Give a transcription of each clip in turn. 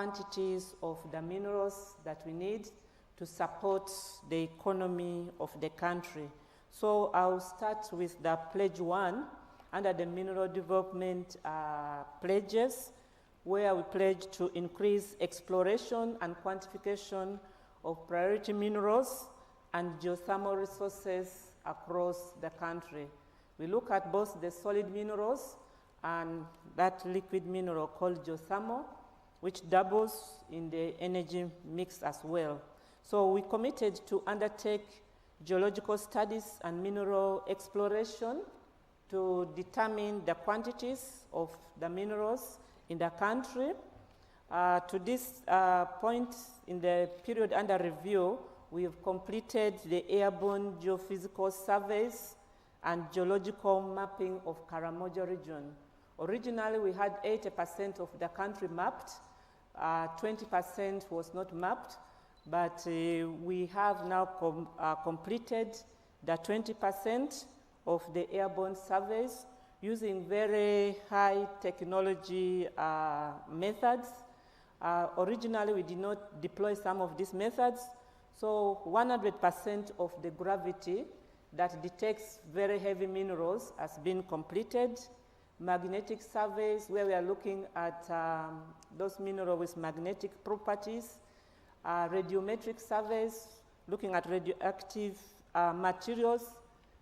quantities of the minerals that we need to support the economy of the country. So I'll start with the pledge 1 under the mineral development pledges, where we pledge to increase exploration and quantification of priority minerals and geothermal resources across the country. We look at both the solid minerals and that liquid mineral called geothermal, which doubles in the energy mix as well. So we committed to undertake geological studies and mineral exploration to determine the quantities of the minerals in the country. To this point, in the period under review, we have completed the airborne geophysical surveys and geological mapping of Karamoja region. Originally, we had 80% of the country mapped, 20% was not mapped, but we have now completed the 20% of the airborne surveys using very high technology methods. Originally, we did not deploy some of these methods, so 100% of the gravity that detects very heavy minerals has been completed. Magnetic surveys, where we are looking at those minerals with magnetic properties. Radiometric surveys, looking at radioactive materials.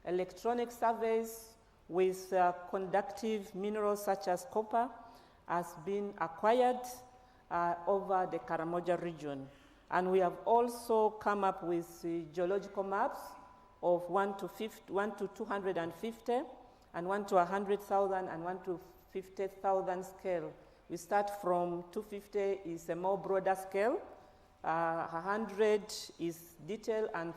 Electronic surveys with conductive minerals such as copper has been acquired over the Karamoja region. And we have also come up with geological maps of 1 to 250, and 1 to 100,000, and 1 to 50,000 scale. We start from 250 is a more broader scale, 100 is detailed, and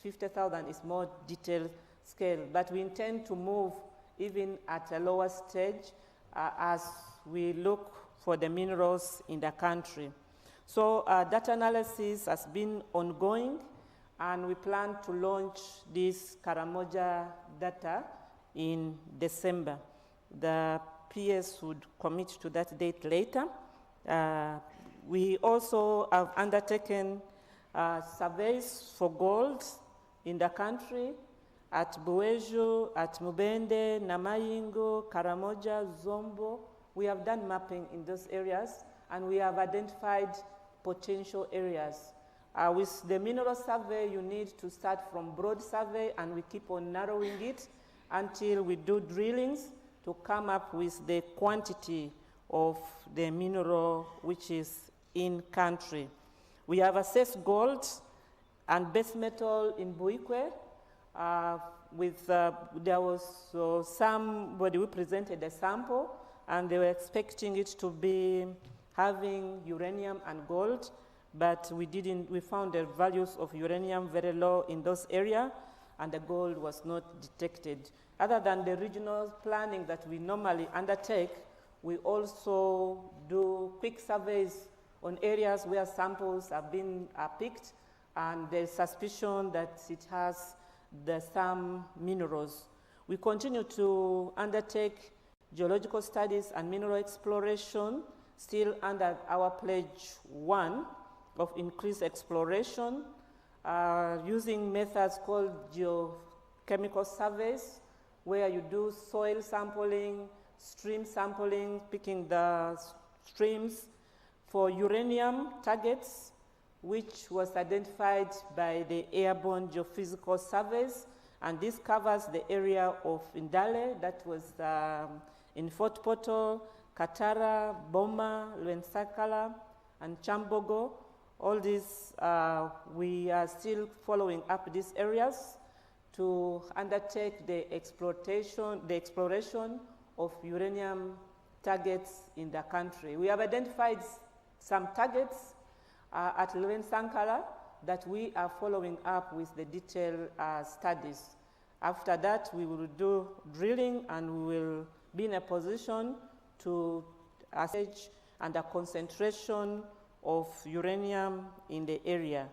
50,000 is more detailed scale. But we intend to move even at a lower stage as we look for the minerals in the country. So data analysis has been ongoing, and we plan to launch this Karamoja data in December. The PS would commit to that date later. We also have undertaken surveys for gold in the country at Buweju, at Mubende, Namayingo, Karamoja, Zombo. We have done mapping in those areas, and we have identified potential areas. With the mineral survey, you need to start from broad survey, and we keep on narrowing it until we do drillings to come up with the quantity of the mineral which is in country. We have assessed gold and base metal in Buikwe. There was somebody who presented a sample, and they were expecting it to be having uranium and gold, but we found the values of uranium very low in those areas, and the gold was not detected. Other than the regional planning that we normally undertake, we also do quick surveys on areas where samples have been picked, and there's suspicion that it has some minerals. We continue to undertake geological studies and mineral exploration, still under our pledge 1 of increased exploration, using methods called geochemical surveys, where you do soil sampling, stream sampling, picking the streams for uranium targets, which was identified by the airborne geophysical surveys. And this covers the area of Indale, that was in Fort Portal, Katara, Boma, Lwensakala, and Chambogo. All these, we are still following up these areas to undertake the exploration of uranium targets in the country. We have identified some targets at Lwensakala that we are following up with the detailed studies. After that, we will do drilling, and we will be in a position to assess the concentration of uranium in the area.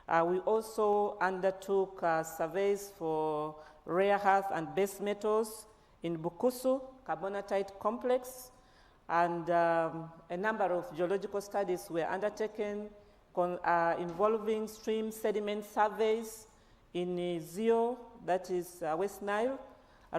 We also undertook surveys for rare earth and base metals in Bukusu Carbonatite Complex. and a number of geological studies were undertaken involving stream sediment surveys in Zio, that is West Nile,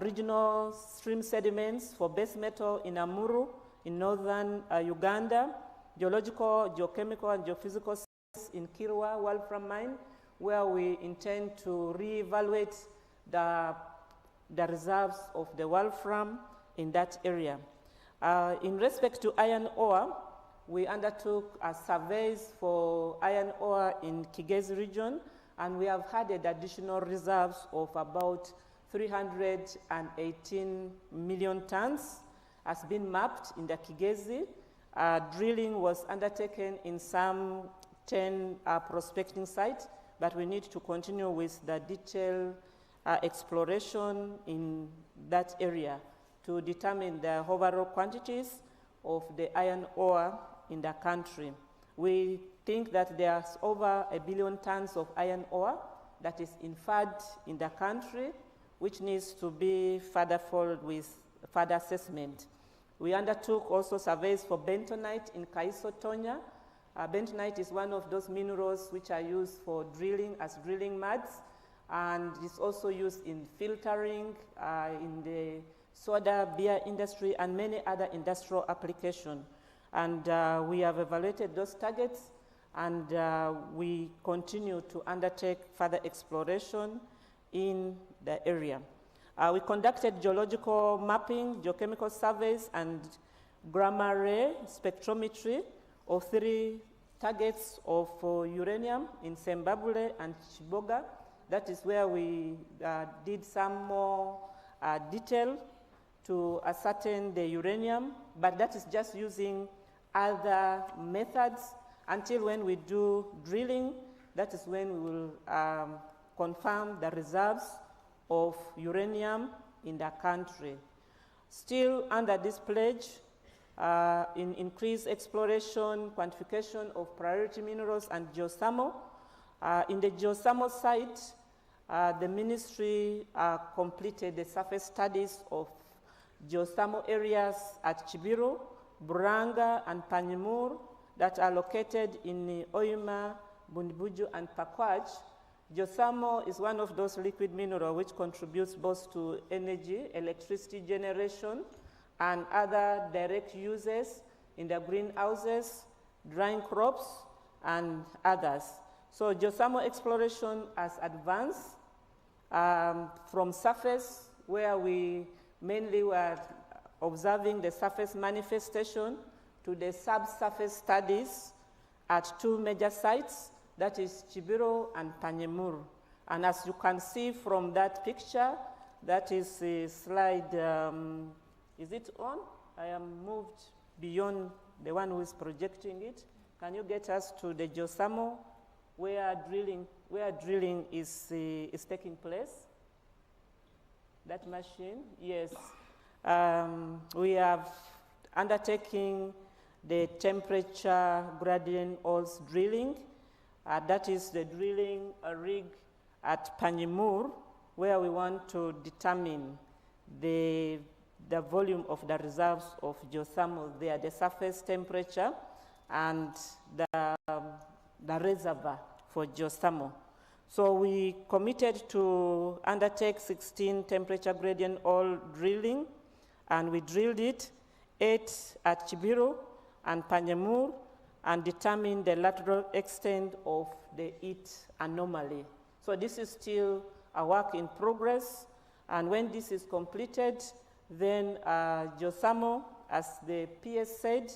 regional stream sediments for base metal in Amuru in northern Uganda, geological, geochemical, and geophysical studies in Kirwa Wolfram Mine, where we intend to reevaluate the reserves of the Wolfram in that area. In respect to iron ore, we undertook surveys for iron ore in Kigezi region, and we have had additional reserves of about 318 million tons has been mapped in the Kigezi. Drilling was undertaken in some 10 prospecting sites, but we need to continue with the detailed exploration in that area to determine the overall quantities of the iron ore in the country. We think that there's over 1 billion tons of iron ore that is inferred in the country, which needs to be further followed with further assessment. We undertook also surveys for bentonite in Kaiso Tonya. Bentonite is one of those minerals which are used for drilling as drilling muds, and it's also used in filtering, in the soda beer industry, and many other industrial applications. And we have evaluated those targets, and we continue to undertake further exploration in the area. We conducted geological mapping, geochemical surveys, and gamma ray spectrometry of 3 targets of uranium in Zimbabwe and Chiboga. That is where we did some more detail to ascertain the uranium, but that is just using other methods. Until when we do drilling, that is when we will confirm the reserves of uranium in the country. Still under this pledge, in increased exploration, quantification of priority minerals and geothermal. In the geothermal site, the ministry completed the surface studies of geothermal areas at Chibiro, Buranga, and Panyimur that are located in Oima, Bundibuju, and Pakwach. Geothermal is one of those liquid minerals which contributes both to energy, electricity generation, and other direct uses in the greenhouses, drying crops, and others. So geothermal exploration has advanced from surface, where we mainly were observing the surface manifestation, to the subsurface studies at 2 major sites, that is Chibiro and Panyemur. And as you can see from that picture, that is a slide, is it on? I am moved beyond the one who is projecting it. Can you get us to the geothermal where drilling is taking place? That machine, yes. We have undertaking the temperature gradient oils drilling. That is the drilling rig at Panyimur, where we want to determine the volume of the reserves of geothermal there, the surface temperature, and the reservoir for geothermal. So we committed to undertake 16 temperature gradient oil drilling, and we drilled it, 8 at Chibiro and Panyemur, and determine the lateral extent of the heat anomaly. So this is still a work in progress, and when this is completed, then geothermal, as the PS said,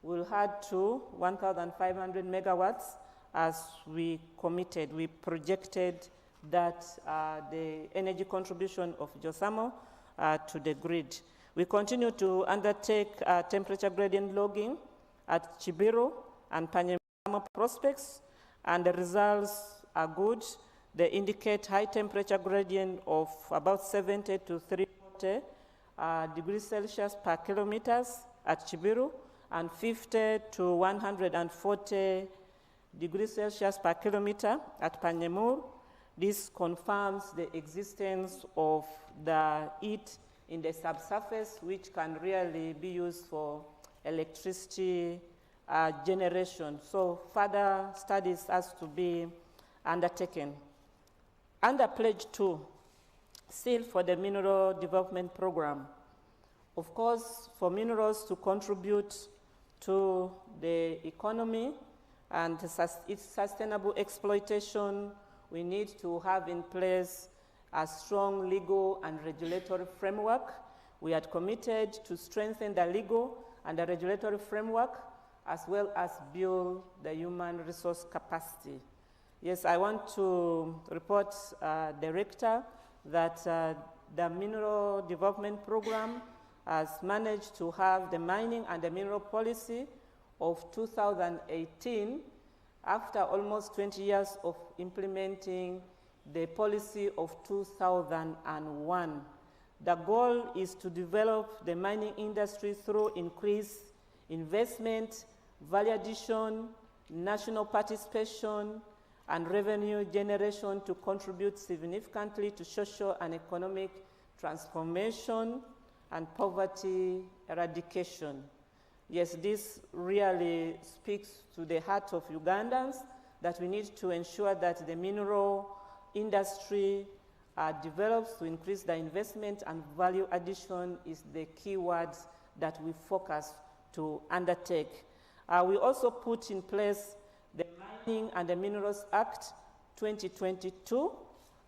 will add to 1,500 megawatts as we committed. We projected that the energy contribution of geothermal to the grid. We continue to undertake temperature gradient logging at Chibiro and Panyemur prospects, and the results are good. They indicate high temperature gradient of about 70 to 340 degrees Celsius per kilometers at Chibiro, and 50 to 140 degrees Celsius per kilometer at Panyemur. This confirms the existence of the heat in the subsurface, which can really be used for electricity generation. So further studies has to be undertaken. Under Pledge 2, still for the Mineral Development Program, of course, for minerals to contribute to the economy and its sustainable exploitation, we need to have in place a strong legal and regulatory framework. We had committed to strengthen the legal and the regulatory framework, as well as build the human resource capacity. Yes, I want to report, Director, that the Mineral Development Program has managed to have the mining and the mineral policy of 2018 after almost 20 years of implementing the policy of 2001. The goal is to develop the mining industry through increased investment, value addition, national participation, and revenue generation to contribute significantly to social and economic transformation and poverty eradication. Yes, this really speaks to the heart of Ugandans, that we need to ensure that the mineral industry develops to increase the investment, and value addition is the key words that we focus to undertake. We also put in place the Mining and the Minerals Act 2022,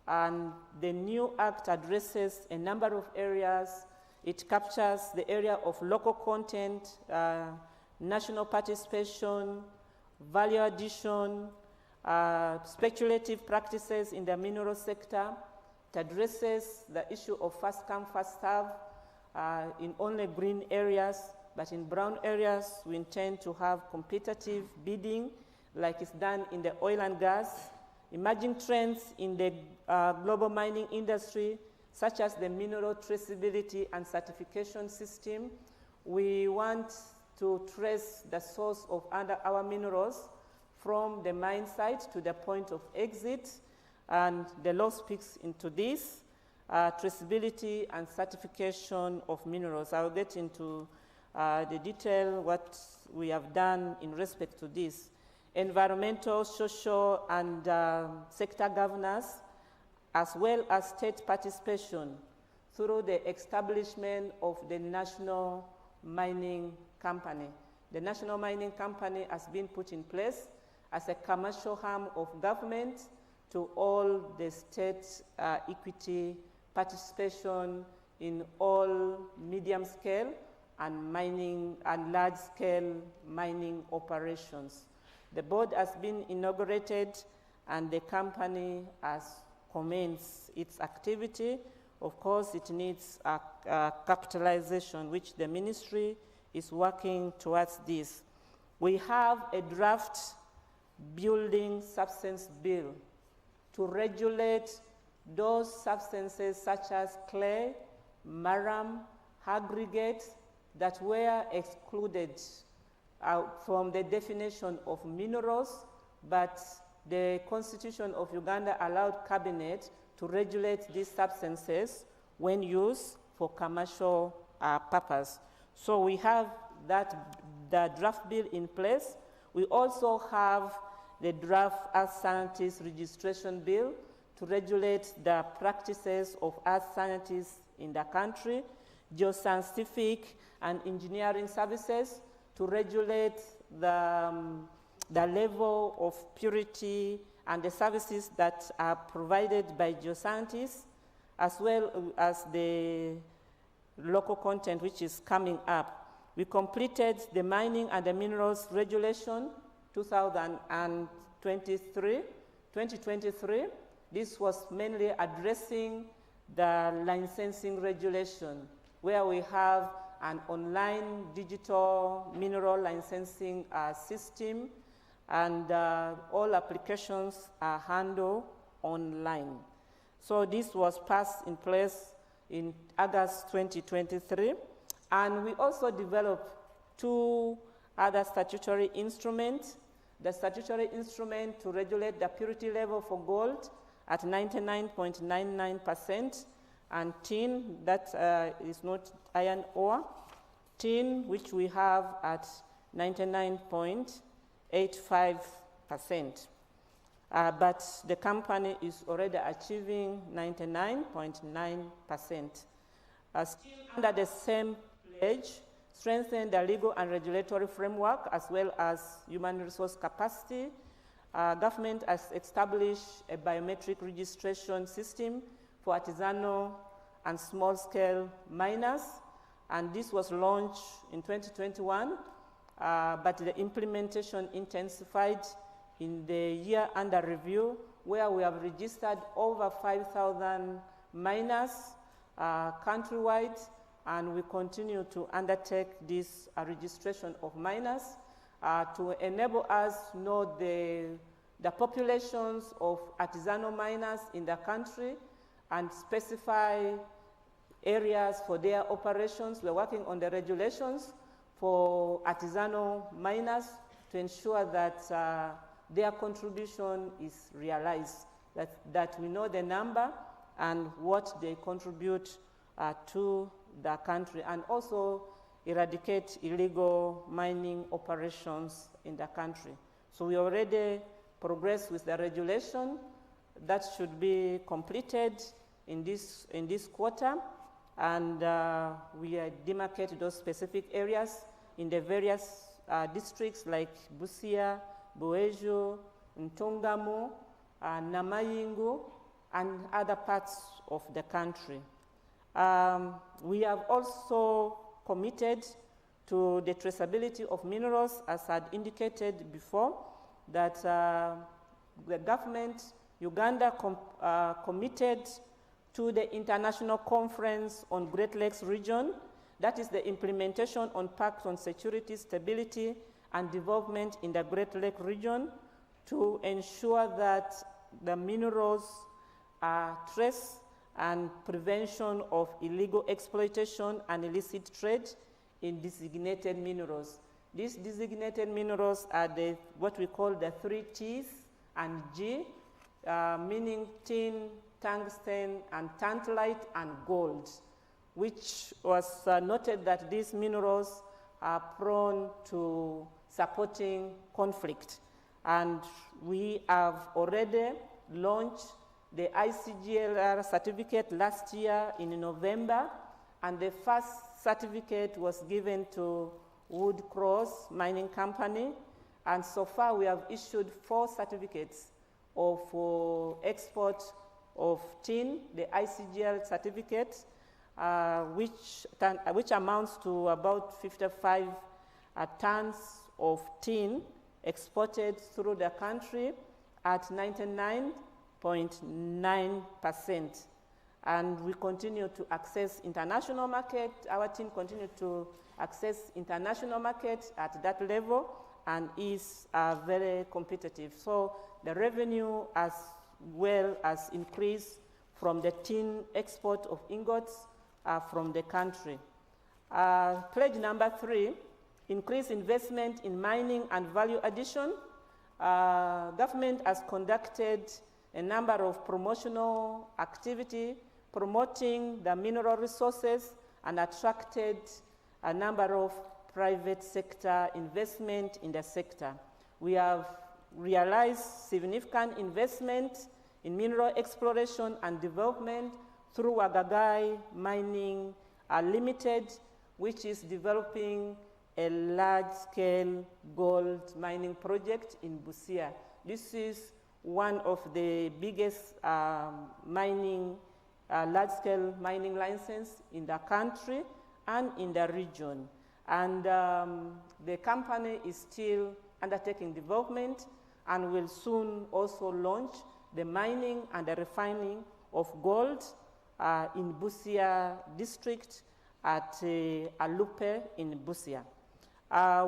and the new act addresses a number of areas. It captures the area of local content, national participation, value addition, speculative practices in the mineral sector. It addresses the issue of first come, first serve in only green areas, but in brown areas, we intend to have competitive bidding like it's done in the oil and gas. Emerging trends in the global mining industry, such as the mineral traceability and certification system. We want to trace the source of our minerals from the mine site to the point of exit, and the law speaks into this, traceability and certification of minerals. I'll get into the detail what we have done in respect to this. Environmental, social, and sector governance, as well as state participation through the establishment of the National Mining Company. The National Mining Company has been put in place as a commercial arm of government to all the state equity participation in all medium scale and mining and large scale mining operations. The board has been inaugurated and the company has commenced its activity. Of course, it needs a capitalization, which the ministry is working towards this. We have a draft building substance bill to regulate those substances such as clay, marram, aggregate that were excluded from the definition of minerals, but the Constitution of Uganda allowed Cabinet to regulate these substances when used for commercial purpose. So we have the draft bill in place. We also have the draft Earth Scientist Registration Bill to regulate the practices of earth scientists in the country, geoscientific and engineering services to regulate the level of purity and the services that are provided by geoscientists, as well as the local content which is coming up. We completed the Mining and the Minerals Regulation 2023. This was mainly addressing the licensing regulation, where we have an online digital mineral licensing system, and all applications are handled online. So this was passed in place in August 2023. And we also developed two other statutory instruments. The statutory instrument to regulate the purity level for gold at 99.99%, and tin, that is not iron ore, tin, which we have at 99.85%. But the company is already achieving 99.9%. Still under the same pledge, strengthen the legal and regulatory framework as well as human resource capacity. Government has established a biometric registration system for artisanal and small-scale miners, and this was launched in 2021, but the implementation intensified in the year under review, where we have registered over 5,000 miners countrywide, and we continue to undertake this registration of miners to enable us to know the populations of artisanal miners in the country and specify areas for their operations. We're working on the regulations for artisanal miners to ensure that their contribution is realized, that we know the number and what they contribute to the country, and also eradicate illegal mining operations in the country. So we already progressed with the regulation that should be completed in this quarter, and we demarcate those specific areas in the various districts like Busia, Boejo, Ntongamo, Namayingu, and other parts of the country. We have also committed to the traceability of minerals, as I had indicated before, that the government, Uganda, committed to the International Conference on Great Lakes Region, that is the implementation on Pact on Security, Stability, and Development in the Great Lake region, to ensure that the minerals are traced and prevention of illegal exploitation and illicit trade in designated minerals. These designated minerals are what we call the 3 T's and G, meaning tin, tungsten, and tantalite, and gold, which was noted that these minerals are prone to supporting conflict. And we have already launched the ICGLR certificate last year in November, and the first certificate was given to Wood Cross Mining Company, and so far we have issued 4 certificates of export of tin, the ICGL certificate, which amounts to about 55 tons of tin exported through the country at 99.9%. And we continue to access international market. Our team continues to access international market at that level and is very competitive. So the revenue as well as increased from the tin export of ingots from the country. Pledge number 3, increase investment in mining and value addition. Government has conducted a number of promotional activity promoting the mineral resources and attracted a number of private sector investment in the sector. We have realized significant investment in mineral exploration and development through Wagagai Mining Limited, which is developing a large-scale gold mining project in Busia. This is one of the biggest large-scale mining licenses in the country and in the region. And the company is still undertaking development and will soon also launch the mining and the refining of gold in Busia district at Alupe in Busia.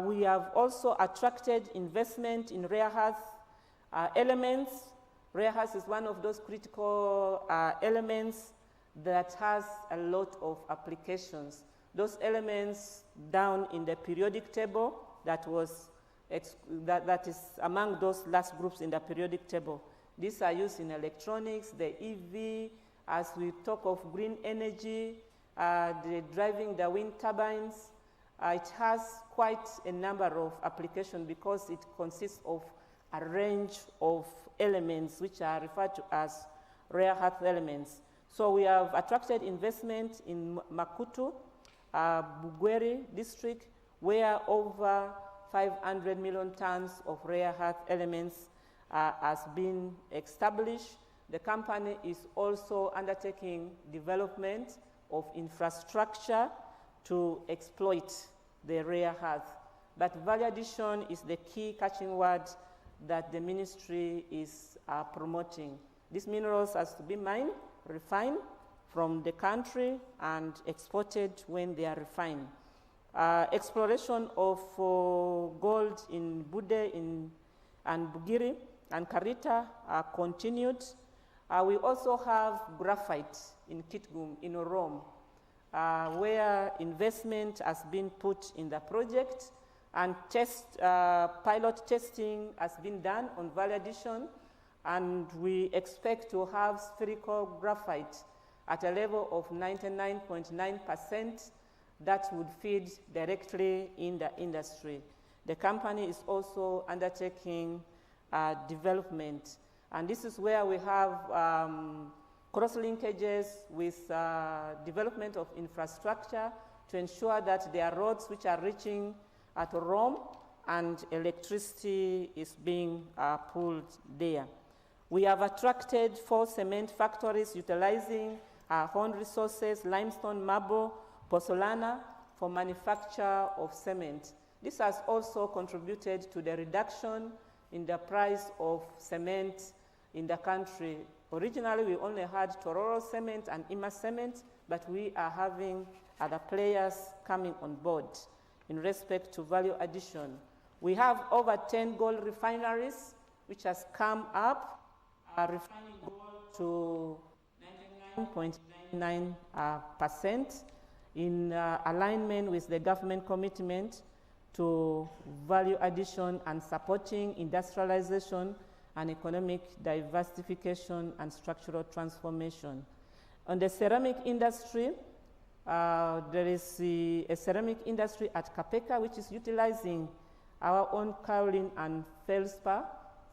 We have also attracted investment in rare earth elements. Rare earth is one of those critical elements that has a lot of applications. Those elements down in the periodic table that is among those last groups in the periodic table. These are used in electronics, the EV, as we talk of green energy, driving the wind turbines, It has quite a number of applications because it consists of a range of elements which are referred to as rare earth elements. So we have attracted investment in Makutu, Bugweri district, where over 500 million tons of rare earth elements has been established. The company is also undertaking development of infrastructure to exploit the rare earth. But value addition is the key catching word that the ministry is promoting. These minerals has to be mined, refined from the country and exported when they are refined. Exploration of gold in Bude and Bugiri and Karita are continued. We also have graphite in Kitgum, in Orom, where investment has been put in the project and pilot testing has been done on value addition, and we expect to have spherical graphite at a level of 99.9% that would feed directly in the industry. The company is also undertaking development, and this is where we have cross-linkages with development of infrastructure to ensure that there are roads which are reaching at Rome and electricity is being pulled there. We have attracted 4 cement factories utilizing our own resources, limestone, marble, pozzolana, for manufacture of cement. This has also contributed to the reduction in the price of cement in the country. Originally, we only had Tororo cement and Ima cement, but we are having other players coming on board in respect to value addition. We have over 10 gold refineries which has come up, refining gold to 99.99% in alignment with the government commitment to value addition and supporting industrialization and economic diversification and structural transformation. On the ceramic industry, there is a ceramic industry at Kapeka which is utilizing our own kaolin and feldspar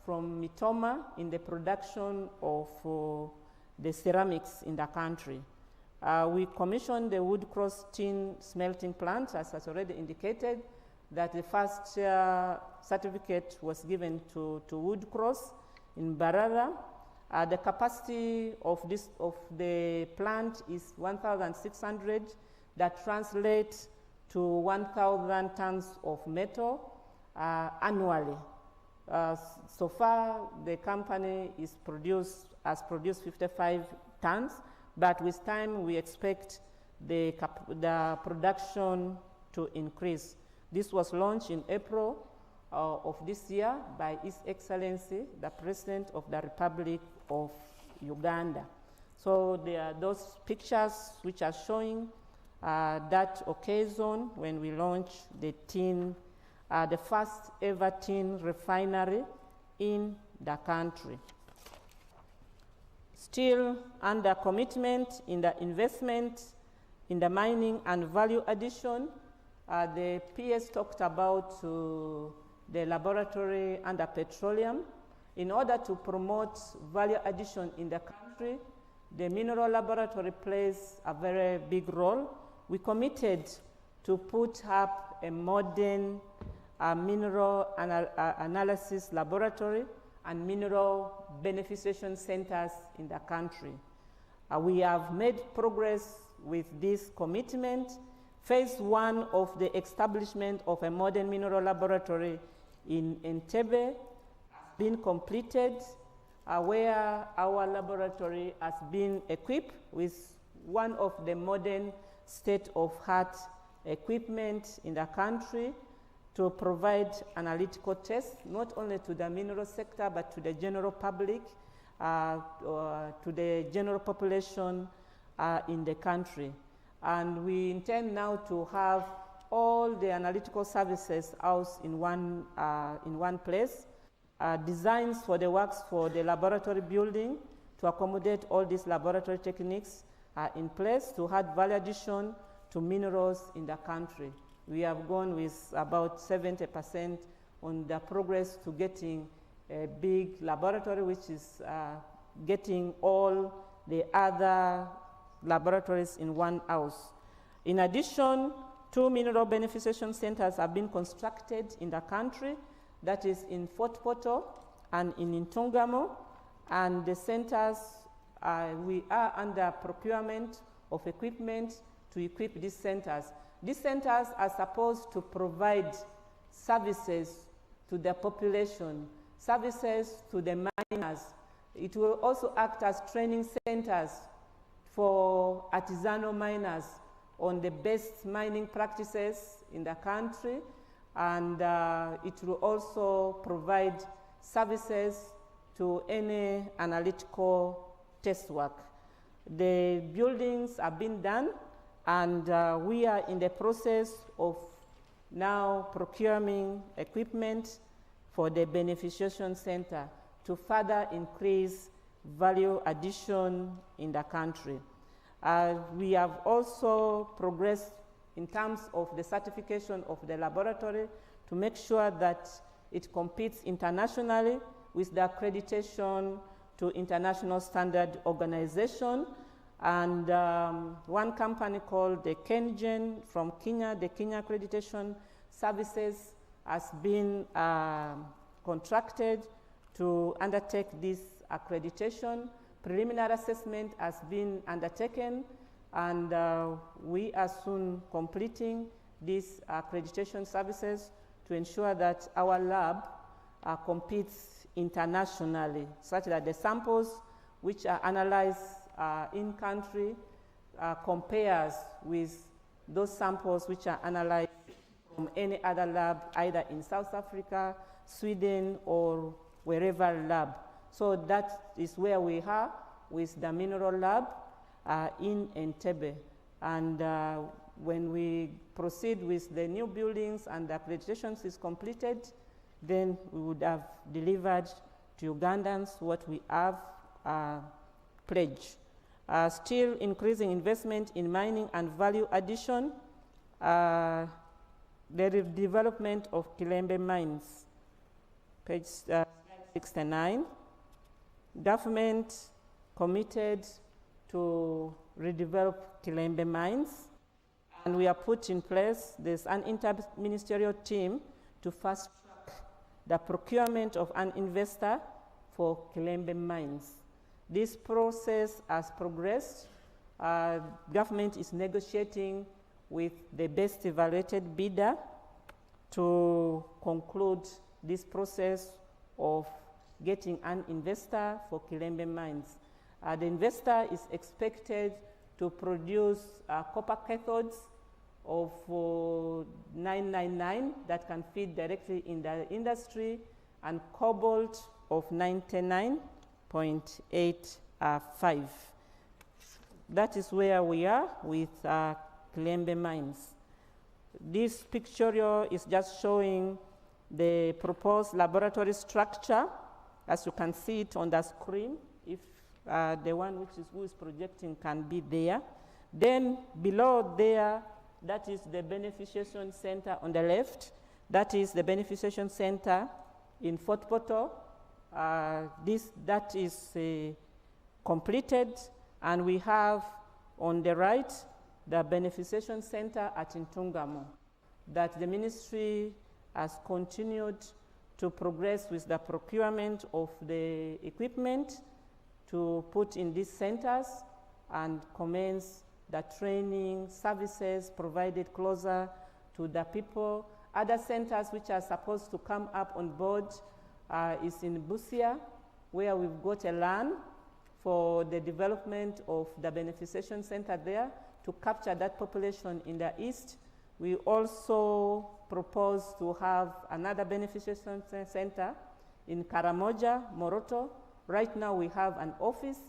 from Mitoma in the production of the ceramics in the country. We commissioned the Wood Cross tin smelting plant, as has already indicated, that the first certificate was given to Wood Cross in Barara. The capacity of the plant is 1,600. That translates to 1,000 tons of metal annually. So far, the company has produced 55 tons, but with time we expect the production to increase. This was launched in April of this year by His Excellency, the President of the Republic of Uganda. So there are those pictures which are showing that occasion when we launched the first ever tin refinery in the country. Still under commitment in the investment in the mining and value addition, the PS talked about the laboratory under petroleum. In order to promote value addition in the country, the mineral laboratory plays a very big role. We committed to put up a modern mineral analysis laboratory and mineral beneficiation centers in the country. We have made progress with this commitment. Phase 1 of the establishment of a modern mineral laboratory in Entebbe has been completed, where our laboratory has been equipped with one of the modern state-of-the-art equipment in the country to provide analytical tests, not only to the mineral sector, but to the general public, to the general population in the country. And we intend now to have all the analytical services housed in one place. Designs for the works for the laboratory building to accommodate all these laboratory techniques are in place to add value addition to minerals in the country. we have gone with about 70% on the progress to getting a big laboratory, which is getting all the other laboratories in one house. In addition, 2 mineral beneficiation centers have been constructed in the country, that is in Fort Portal and in Ntungamo, and the centers, we are under procurement of equipment to equip these centers. These centers are supposed to provide services to the population, services to the miners. It will also act as training centers for artisanal miners on the best mining practices in the country, and it will also provide services to any analytical test work. The buildings have been done, and we are in the process of now procuring equipment for the beneficiation center to further increase value addition in the country. We have also progressed in terms of the certification of the laboratory to make sure that it competes internationally with the accreditation to International Standard Organization. And one company called the KenGen from Kenya, the Kenya Accreditation Services, has been contracted to undertake this accreditation. Preliminary assessment has been undertaken, and we are soon completing these accreditation services to ensure that our lab competes internationally, such that the samples which are analyzed in country compares with those samples which are analyzed from any other lab, either in South Africa, Sweden, or wherever lab. So that is where we are with the mineral lab in Entebbe. And when we proceed with the new buildings and the accreditations is completed, then we would have delivered to Ugandans what we have pledged. Still increasing investment in mining and value addition, the development of Kilembe mines, page 69. Government committed to redevelop Kilembe mines, and we are put in place, there's an inter-ministerial team to fast track the procurement of an investor for Kilembe mines. This process has progressed. Government is negotiating with the best evaluated bidder to conclude this process of getting an investor for Kilembe mines. The investor is expected to produce copper cathodes of 999 that can feed directly in the industry, and cobalt of 99.85. That is where we are with Kilembe mines. This picture is just showing the proposed laboratory structure, as you can see it on the screen, if the one who is projecting can be there. Then below there, that is the beneficiation center on the left. That is the beneficiation center in Fort Portal. That is completed, and we have on the right the beneficiation center at Ntungamo, that the ministry has continued to progress with the procurement of the equipment to put in these centers and commence the training services provided closer to the people. Other centers which are supposed to come up on board is in Busia, where we've got a land for the development of the beneficiation center there to capture that population in the east. We also propose to have another beneficiation center in Karamoja, Moroto. Right now we have an office,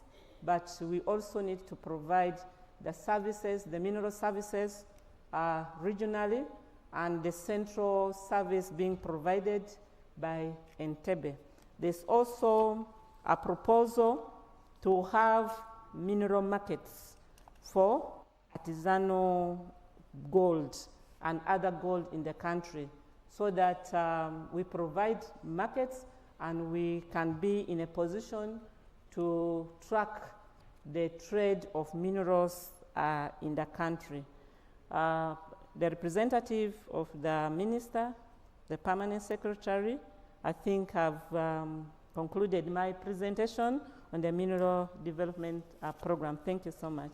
but we also need to provide the services, the mineral services regionally, and the central service being provided by Entebbe. There's also a proposal to have mineral markets for artisanal gold and other gold in the country, so that we provide markets and we can be in a position to track the trade of minerals in the country. The representative of the minister, the permanent secretary, I think have concluded my presentation on the mineral development program. Thank you so much.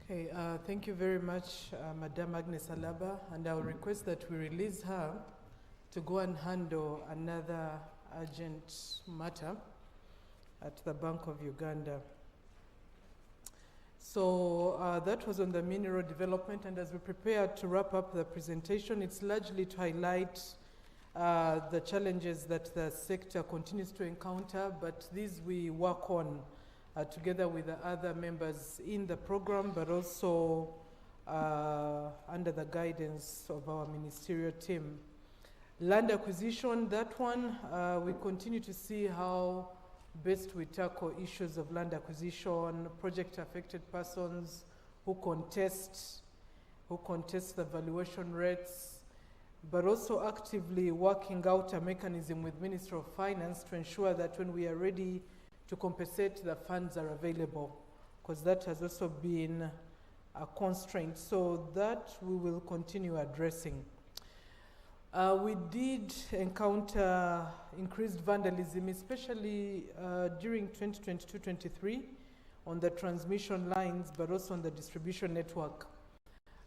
Okay, thank you very much, Madam Agnes Alaba, and I will request that we release her to go and handle another urgent matter at the Bank of Uganda. So that was on the mineral development, and as we prepare to wrap up the presentation, it's largely to highlight the challenges that the sector continues to encounter, but these we work on together with the other members in the program, but also under the guidance of our ministerial team. Land acquisition, that one, we continue to see how best we tackle issues of land acquisition, project affected persons who contest the valuation rates, but also actively working out a mechanism with Ministry of Finance to ensure that when we are ready to compensate, the funds are available, because that has also been a constraint. So that we will continue addressing. We did encounter increased vandalism, especially during 2022-23 on the transmission lines, but also on the distribution network.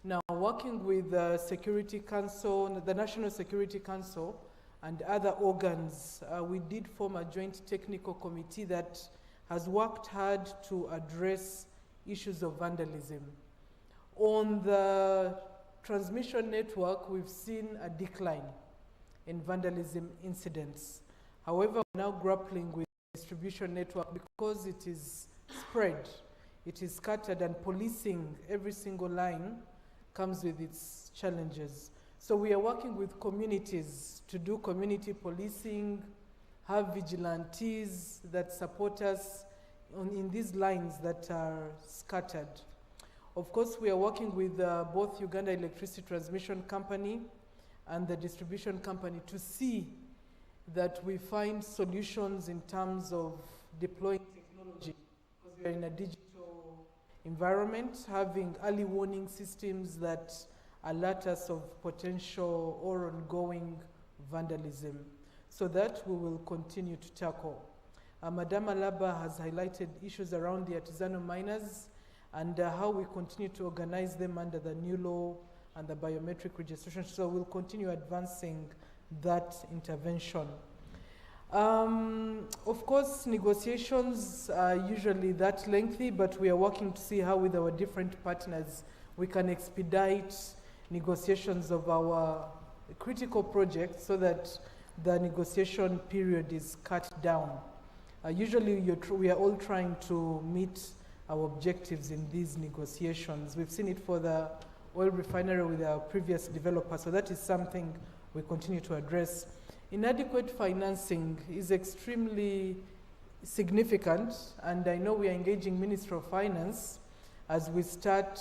Now, working with the Security Council, the National Security Council, and other organs, we did form a joint technical committee that has worked hard to address issues of vandalism. On the transmission network, we've seen a decline in vandalism incidents. However, we're now grappling with the distribution network because it is spread, it is scattered, and policing every single line comes with its challenges. So we are working with communities to do community policing, have vigilantes that support us in these lines that are scattered. Of course, we are working with both Uganda Electricity Transmission Company and the distribution company to see that we find solutions in terms of deploying technology, because we are in a digital environment, having early warning systems that alert us of potential or ongoing vandalism. So that we will continue to tackle. Madam Alaba has highlighted issues around the artisanal miners and how we continue to organize them under the new law and the biometric registration. So we'll continue advancing that intervention. Of course, negotiations are usually that lengthy, but we are working to see how with our different partners we can expedite negotiations of our critical projects so that the negotiation period is cut down. Usually we are all trying to meet our objectives in these negotiations. We've seen it for the oil refinery with our previous developer, so that is something we continue to address. Inadequate financing is extremely significant, and I know we are engaging Ministry of Finance as we start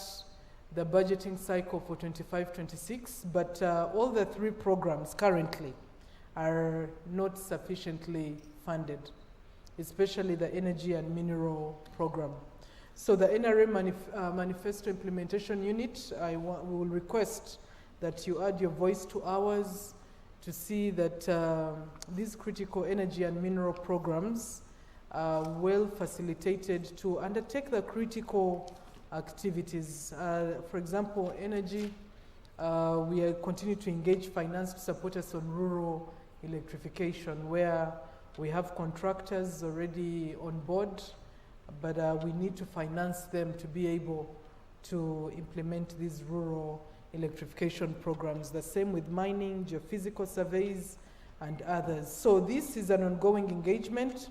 the budgeting cycle for 25-26, but all the three programs currently are not sufficiently funded, especially the energy and mineral program. So the NRM Manifesto Implementation Unit, we will request that you add your voice to ours to see that these critical energy and mineral programs are well facilitated to undertake the critical activities. For example, energy, we are continue to engage finance to support us on rural electrification, where we have contractors already on board, but we need to finance them to be able to implement these rural electrification programs. The same with mining, geophysical surveys, and others. So this is an ongoing engagement,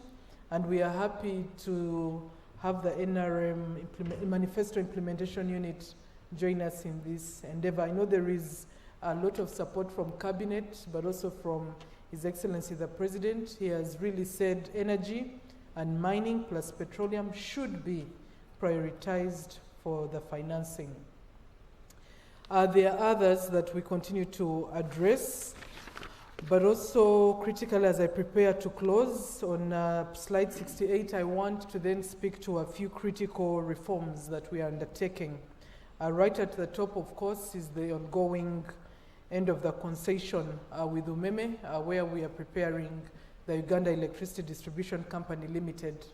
and we are happy to have the NRM Manifesto Implementation Unit join us in this endeavor. I know there is a lot of support from Cabinet, but also from His Excellency the President. He has really said energy and mining plus petroleum should be prioritized for the financing. There are others that we continue to address, but also critical as I prepare to close. On slide 68, I want to then speak to a few critical reforms that we are undertaking. Right at the top, of course, is the ongoing end of the concession with UMEME, where we are preparing the Uganda Electricity Distribution Company Limited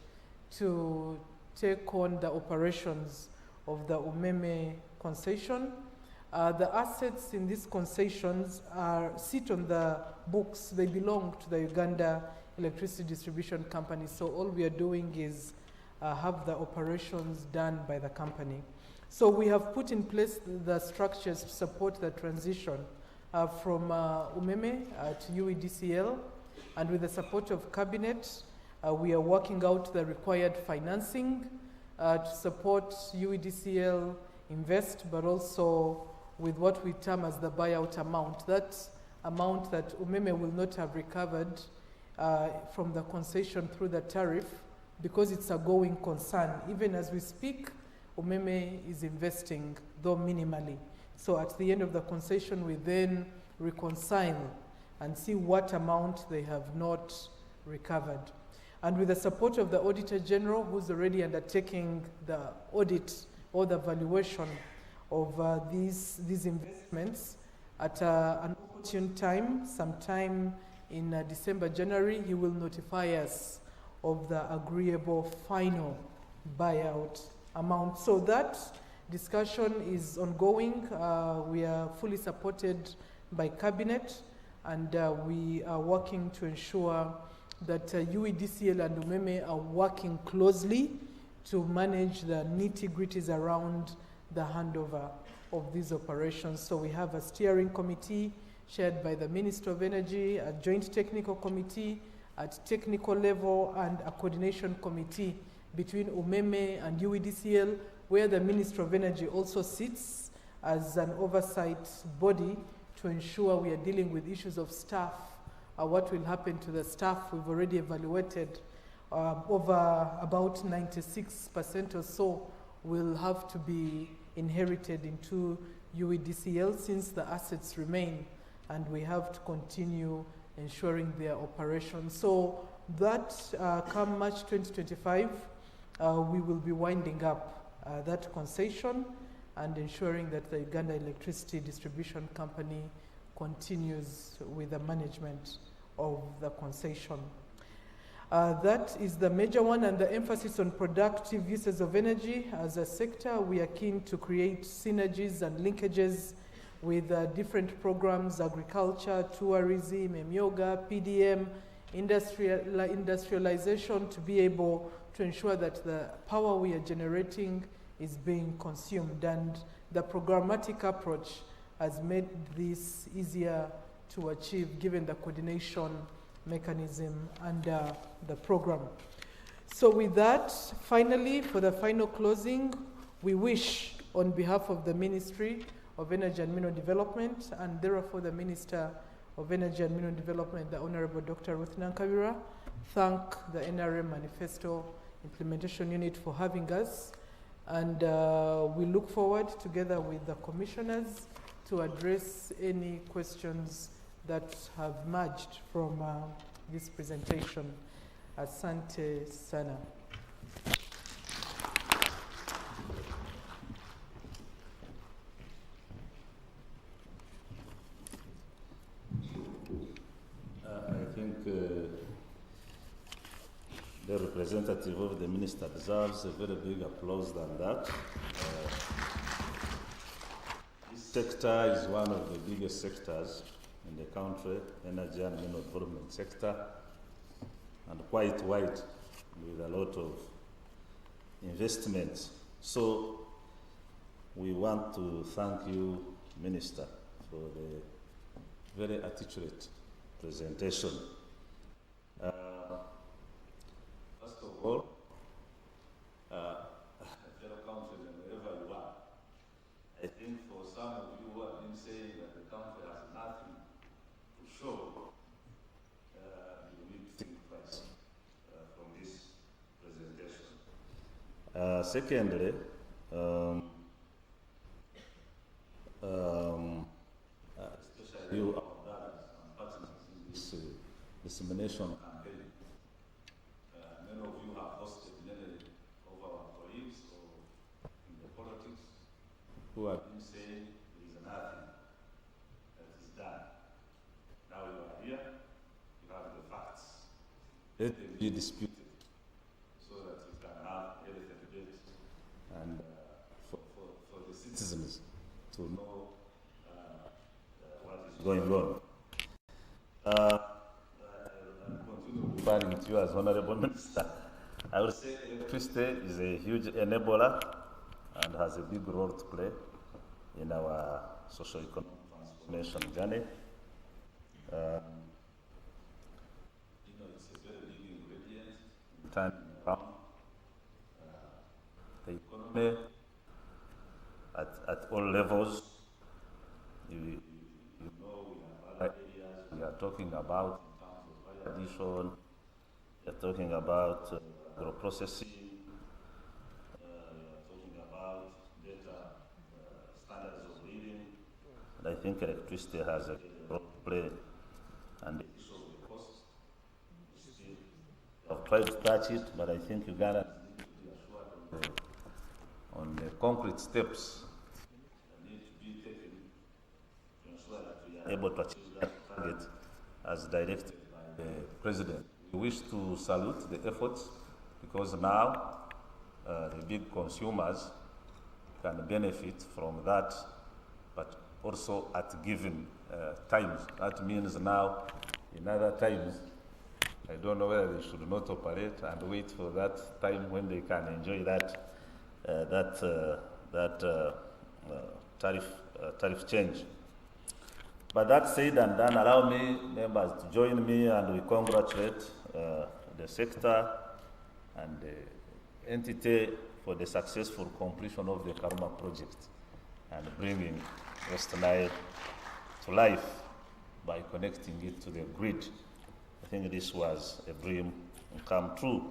to take on the operations of the UMEME concession. The assets in these concessions sit on the books. They belong to the Uganda Electricity Distribution Company. So all we are doing is have the operations done by the company. So we have put in place the structures to support the transition from UMEME to UEDCL. And with the support of Cabinet, we are working out the required financing to support UEDCL invest, but also with what we term as the buyout amount. That amount that UMEME will not have recovered from the concession through the tariff, because it's a going concern. Even as we speak, UMEME is investing, though minimally. So at the end of the concession, we then reconcile and see what amount they have not recovered. And with the support of the Auditor General, who's already undertaking the audit or the valuation of these investments, at an opportune time, sometime in December, January, he will notify us of the agreeable final buyout amount. So that discussion is ongoing. We are fully supported by Cabinet, and we are working to ensure that UEDCL and UMEME are working closely to manage the nitty-gritties around the handover of these operations. So we have a steering committee chaired by the Minister of Energy, a joint technical committee at technical level, and a coordination committee between UMEME and UEDCL, where the Minister of Energy also sits as an oversight body to ensure we are dealing with issues of staff. What will happen to the staff? We've already evaluated over about 96% or so will have to be inherited into UEDCL since the assets remain, and we have to continue ensuring their operations. So that come March 2025, we will be winding up that concession and ensuring that the Uganda Electricity Distribution Company continues with the management of the concession. That is the major one, and the emphasis on productive uses of energy. As a sector, we are keen to create synergies and linkages with different programs: agriculture, tourism, yoga, PDM, industrialization, to be able to ensure that the power we are generating is being consumed. And the programmatic approach has made this easier to achieve, given the coordination mechanism under the program. So with that, finally, for the final closing, we wish, on behalf of the Ministry of Energy and Mineral Development, and therefore the Minister of Energy and Mineral Development, the Honorable Dr. Ruth Nankabirwa, thank the NRM Manifesto Implementation Unit for having us, and we look forward, together with the commissioners, to address any questions that have emerged from this presentation. Asante sana. I think the representative of the minister deserves a very big applause than that. This sector is one of the biggest sectors in the country, energy and mineral development sector, and quite wide, with a lot of investments. So we want to thank you, Minister, for the very articulate presentation. First of all, fellow countrymen, wherever you are, I think for some of you who have been saying that the country has nothing to show, you need to think twice from this presentation. Secondly, especially you, our brothers and partners in this dissemination campaign, many of you have hosted many of our colleagues or in the politics who have been saying there is nothing that is done. Now you are here, you have the facts. Let them be disputed so that we can have healthy debate and for the citizens to know what is going on. I'll continue referring to you as Honorable Minister. I would say electricity is a huge enabler and has a big role to play in our socio-economic transformation journey. It's a very big ingredient in turning around the economy at all levels. You know, we have other areas we are talking about in terms of value addition. We are talking about agro-processing. We are talking about better standards of living. And I think electricity has a role to play. And the issue of the cost, we have tried to touch it, but I think Uganda needs to be assured on the concrete steps that need to be taken to ensure that we are able to achieve that target as directed by the President. We wish to salute the efforts because now the big consumers can benefit from that, but also at given times. That means now, in other times, I don't know whether they should not operate and wait for that time when they can enjoy that tariff change. But that said and done, allow me, members, to join me and we congratulate the sector and the entity for the successful completion of the Karma project and bringing West Nile to life by connecting it to the grid. I think this was a dream come true.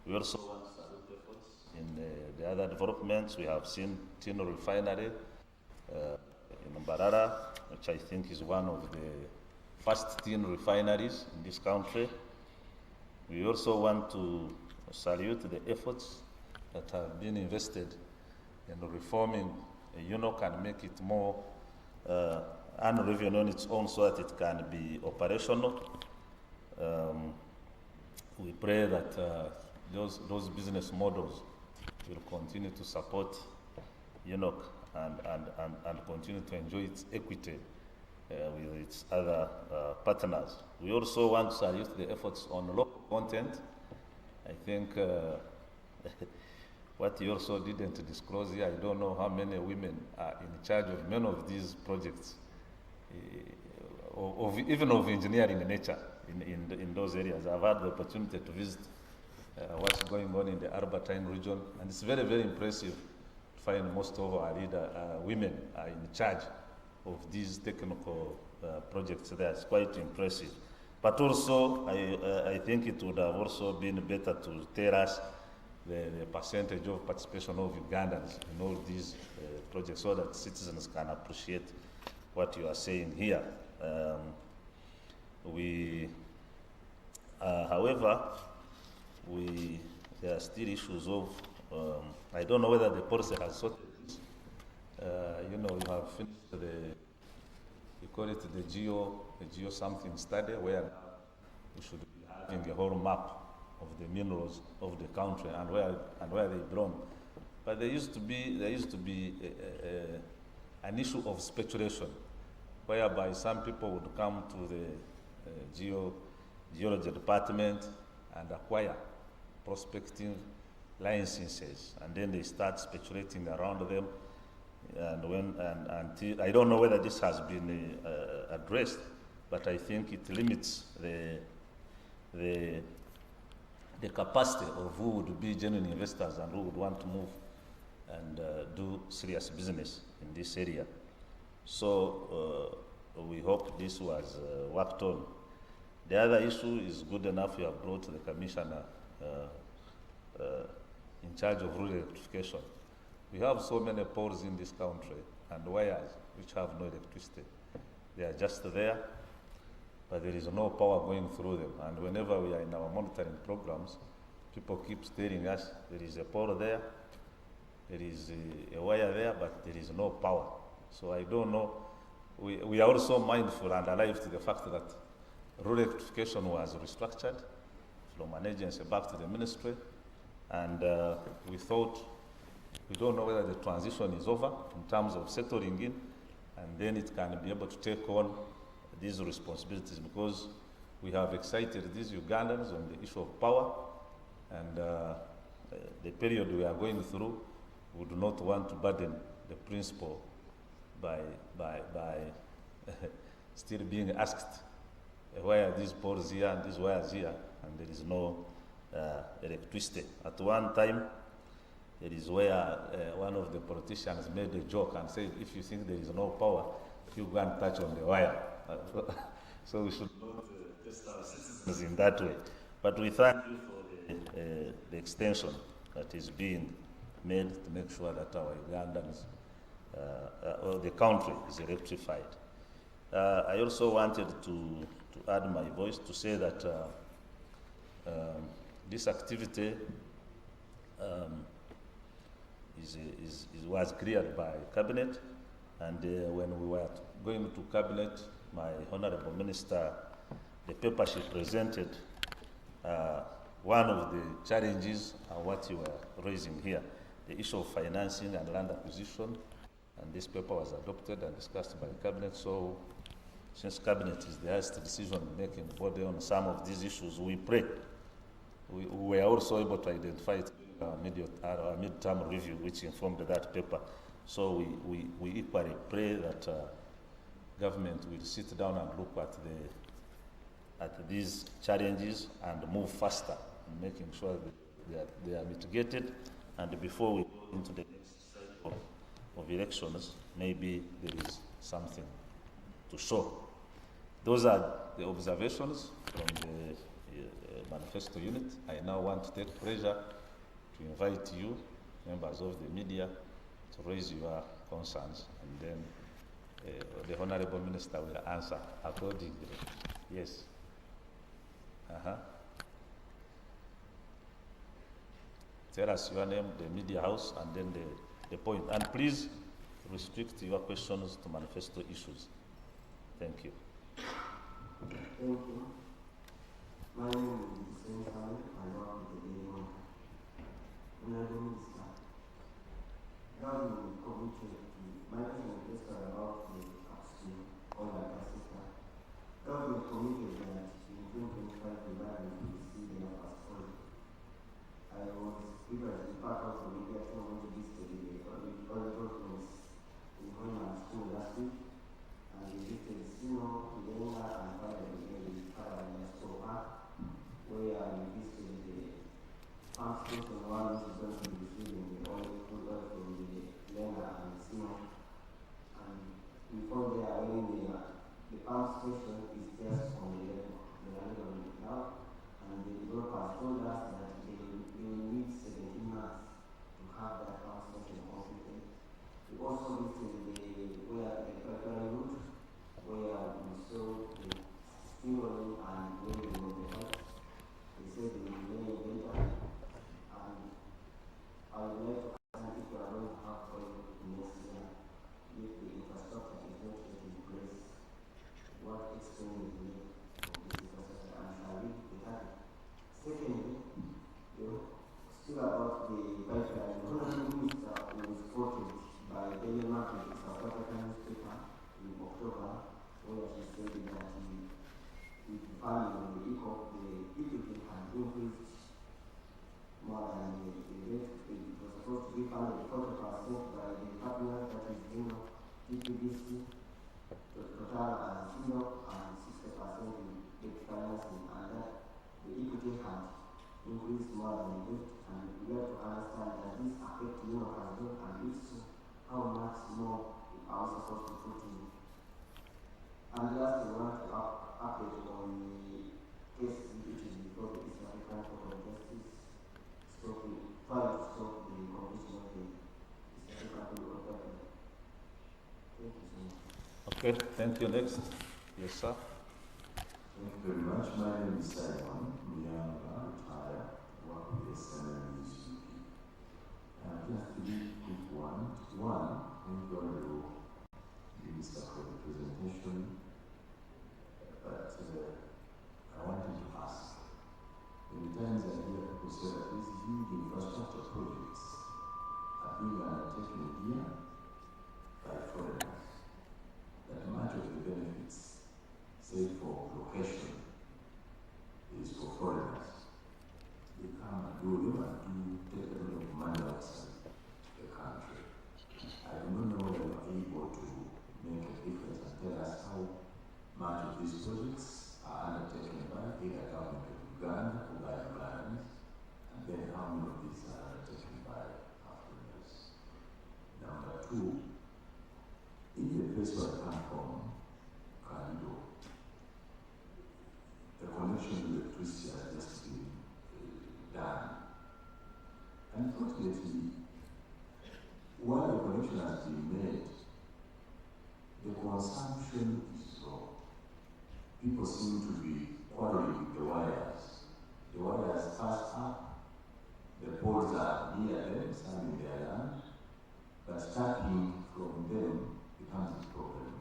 We also want to salute efforts in the other developments. We have seen tin refinery in Mbarara, which I think is one of the first tin refineries in this country. We also want to salute the efforts that have been invested in reforming UNOC and make it more annual revenue on its own so that it can be operational. We pray that those business models will continue to support UNOC and continue to enjoy its equity with its other partners. We also want to salute the efforts on local content. I think what you also didn't disclose here, I don't know how many women are in charge of many of these projects, even of engineering nature in those areas. I've had the opportunity to visit what's going on in the Albertine region, and it's very, very impressive to find most of our women are in charge of these technical projects there. It's quite impressive. But also, I think it would have also been better to tell us the percentage of participation of Ugandans in all these projects so that citizens can appreciate what you are saying here. However, there are still issues of, I don't know whether the policy has sorted this. You have finished you call it the geo something study, where we should be having a whole map of the minerals of the country and where they belong. But there used to be an issue of speculation, whereby some people would come to the geology department and acquire prospecting licenses, and then they start speculating around them. And until I don't know whether this has been addressed, but I think it limits the capacity of who would be genuine investors and who would want to move and do serious business in this area. So we hope this was worked on. The other issue is good enough. You have brought the commissioner in charge of rural electrification. We have so many poles in this country and wires which have no electricity. They are just there, but there is no power going through them. And whenever we are in our monitoring programs, people keep telling us there is a pole there, there is a wire there, but there is no power. So I don't know. We are also mindful and alive to the fact that rural electrification was restructured from an agency back to the ministry, and we thought, we don't know whether the transition is over in terms of settling in, and then it can be able to take on these responsibilities, because we have excited these Ugandans on the issue of power, and the period we are going through, we do not want to burden the principal by still being asked why are these poles here and these wires here, and there is no electricity. At one time, there is where one of the politicians made a joke and said, if you think there is no power, you go and touch on the wire. So we should not test our citizens in that way. But we thank you for the extension that is being made to make sure that our Ugandans, or the country, is electrified. I also wanted to add my voice to say that this activity was cleared by Cabinet, and when we were going to Cabinet, my Honorable Minister, the paper she presented, one of the challenges are what you were raising here, the issue of financing and land acquisition, and this paper was adopted and discussed by the Cabinet. So since Cabinet is the highest decision-making body on some of these issues, we pray. We were also able to identify it in our mid-term review, which informed that paper. So we equally pray that government will sit down and look at these challenges and move faster in making sure that they are mitigated. And before we go into the next cycle of elections, maybe there is something to show. Those are the observations from the manifesto unit. I now want to take pleasure to invite you, members of the media, to raise your concerns, and then the Honorable Minister will answer accordingly. Yes. Tell us your name, the media house, and then the point. And please restrict your questions to manifesto issues. Thank you. Thank you. My name is Senator. I work with the Daily Monitor. Honorable Minister, government committed to managing the about the upstream oil and gas sector. Government committed that in 2025 the market will see enough as oil. I was previously part of the media show when we visited the oil documents in Hoyman School last week, and we visited Sino, Lenga, and finally the Parallel School Park, where we visited the pump station one which is going to be receiving the oil from the Lenga and Sino. And we found there when the pump station is just on the level now, and the developers told us that they will need 17 months to have that pump station completed. We also visited where the pipeline route, where we saw the steam rolling and weighing of the house. They said they will lay later, and I would like to ask if we are going to have oil next year, if the infrastructure is not yet in place. What explains the need of this infrastructure, and shall we be happy? Secondly, still about the pipeline, the Honorable Minister was quoted by Daily Market, South African newspaper, in October, where she said that with the value of the ECOP, the equity had increased more than the rate. It was supposed to be funded 40% by the partners, that is, EPDC, Total and Sino, and 60% increase more than it, and we have to understand that this affects human as well, and if so, how much more are we supposed to put in? And lastly, we want to update on the case which is before the East African Court of Justice, trying to stop the completion of the East African Court of Justice. Thank you so much. Okay, thank you. Next. Yes, sir. Thank you very much. My name is Simon Muyanga, retired, work with SNM UCP. Just three quick ones. One, thank you, Honorable Minister, for the presentation. But I wanted to ask, many times I hear people say that these huge infrastructure projects are being undertaken here by foreigners, that much of the benefits, say for location, is for foreigners. They come and do them and take a lot of money outside the country. I do not know whether you are able to make a difference and tell us how much of these projects are undertaken by either government of Uganda or by Ugandans, and then how many of these are undertaken by foreigners. Number two, in the place where I come from, Kalido, the connection to electricity has just been done. Unfortunately, while the connection has been made, the consumption is low. People seem to be quarreling with the wires. The wires pass up, the poles are near them, some in their land, but tapping from them becomes a problem.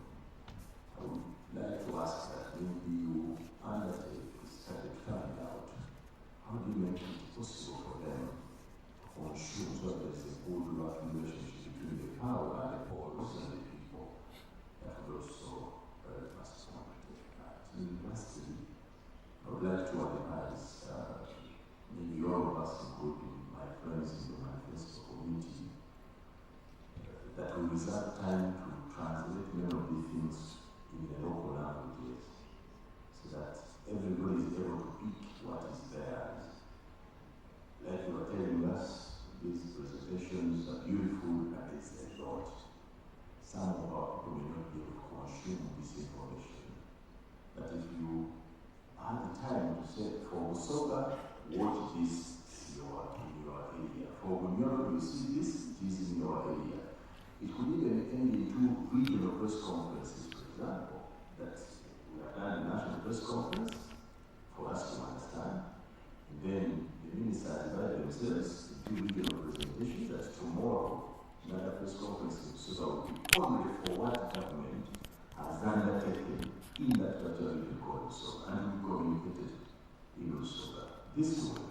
I would like to ask that maybe you undertake a study to find out how do you make it possible for them to consume so that there's a good working relationship between the power and the poles and the people. That would also must take that. And lastly, I would like to advise maybe all of us, including my friends in the Manifesto community, that we reserve time to translate many of these things in the local languages so that everybody is able to pick what is theirs. Like you were telling us, these presentations are beautiful and it's a lot. Some of our people may not be able to consume this information. But if you have the time to say, for Usoga, watch this in your area. For Bunyoro, you see this, it is in your area. It could even end into regional press conferences, for example, that we have done a national press conference for us to understand. And then the ministers divide themselves into regional presentations. That tomorrow, another press conference so that will be only for what government has undertaken in that particular region called Usoga, and we communicated in Usoga. This way,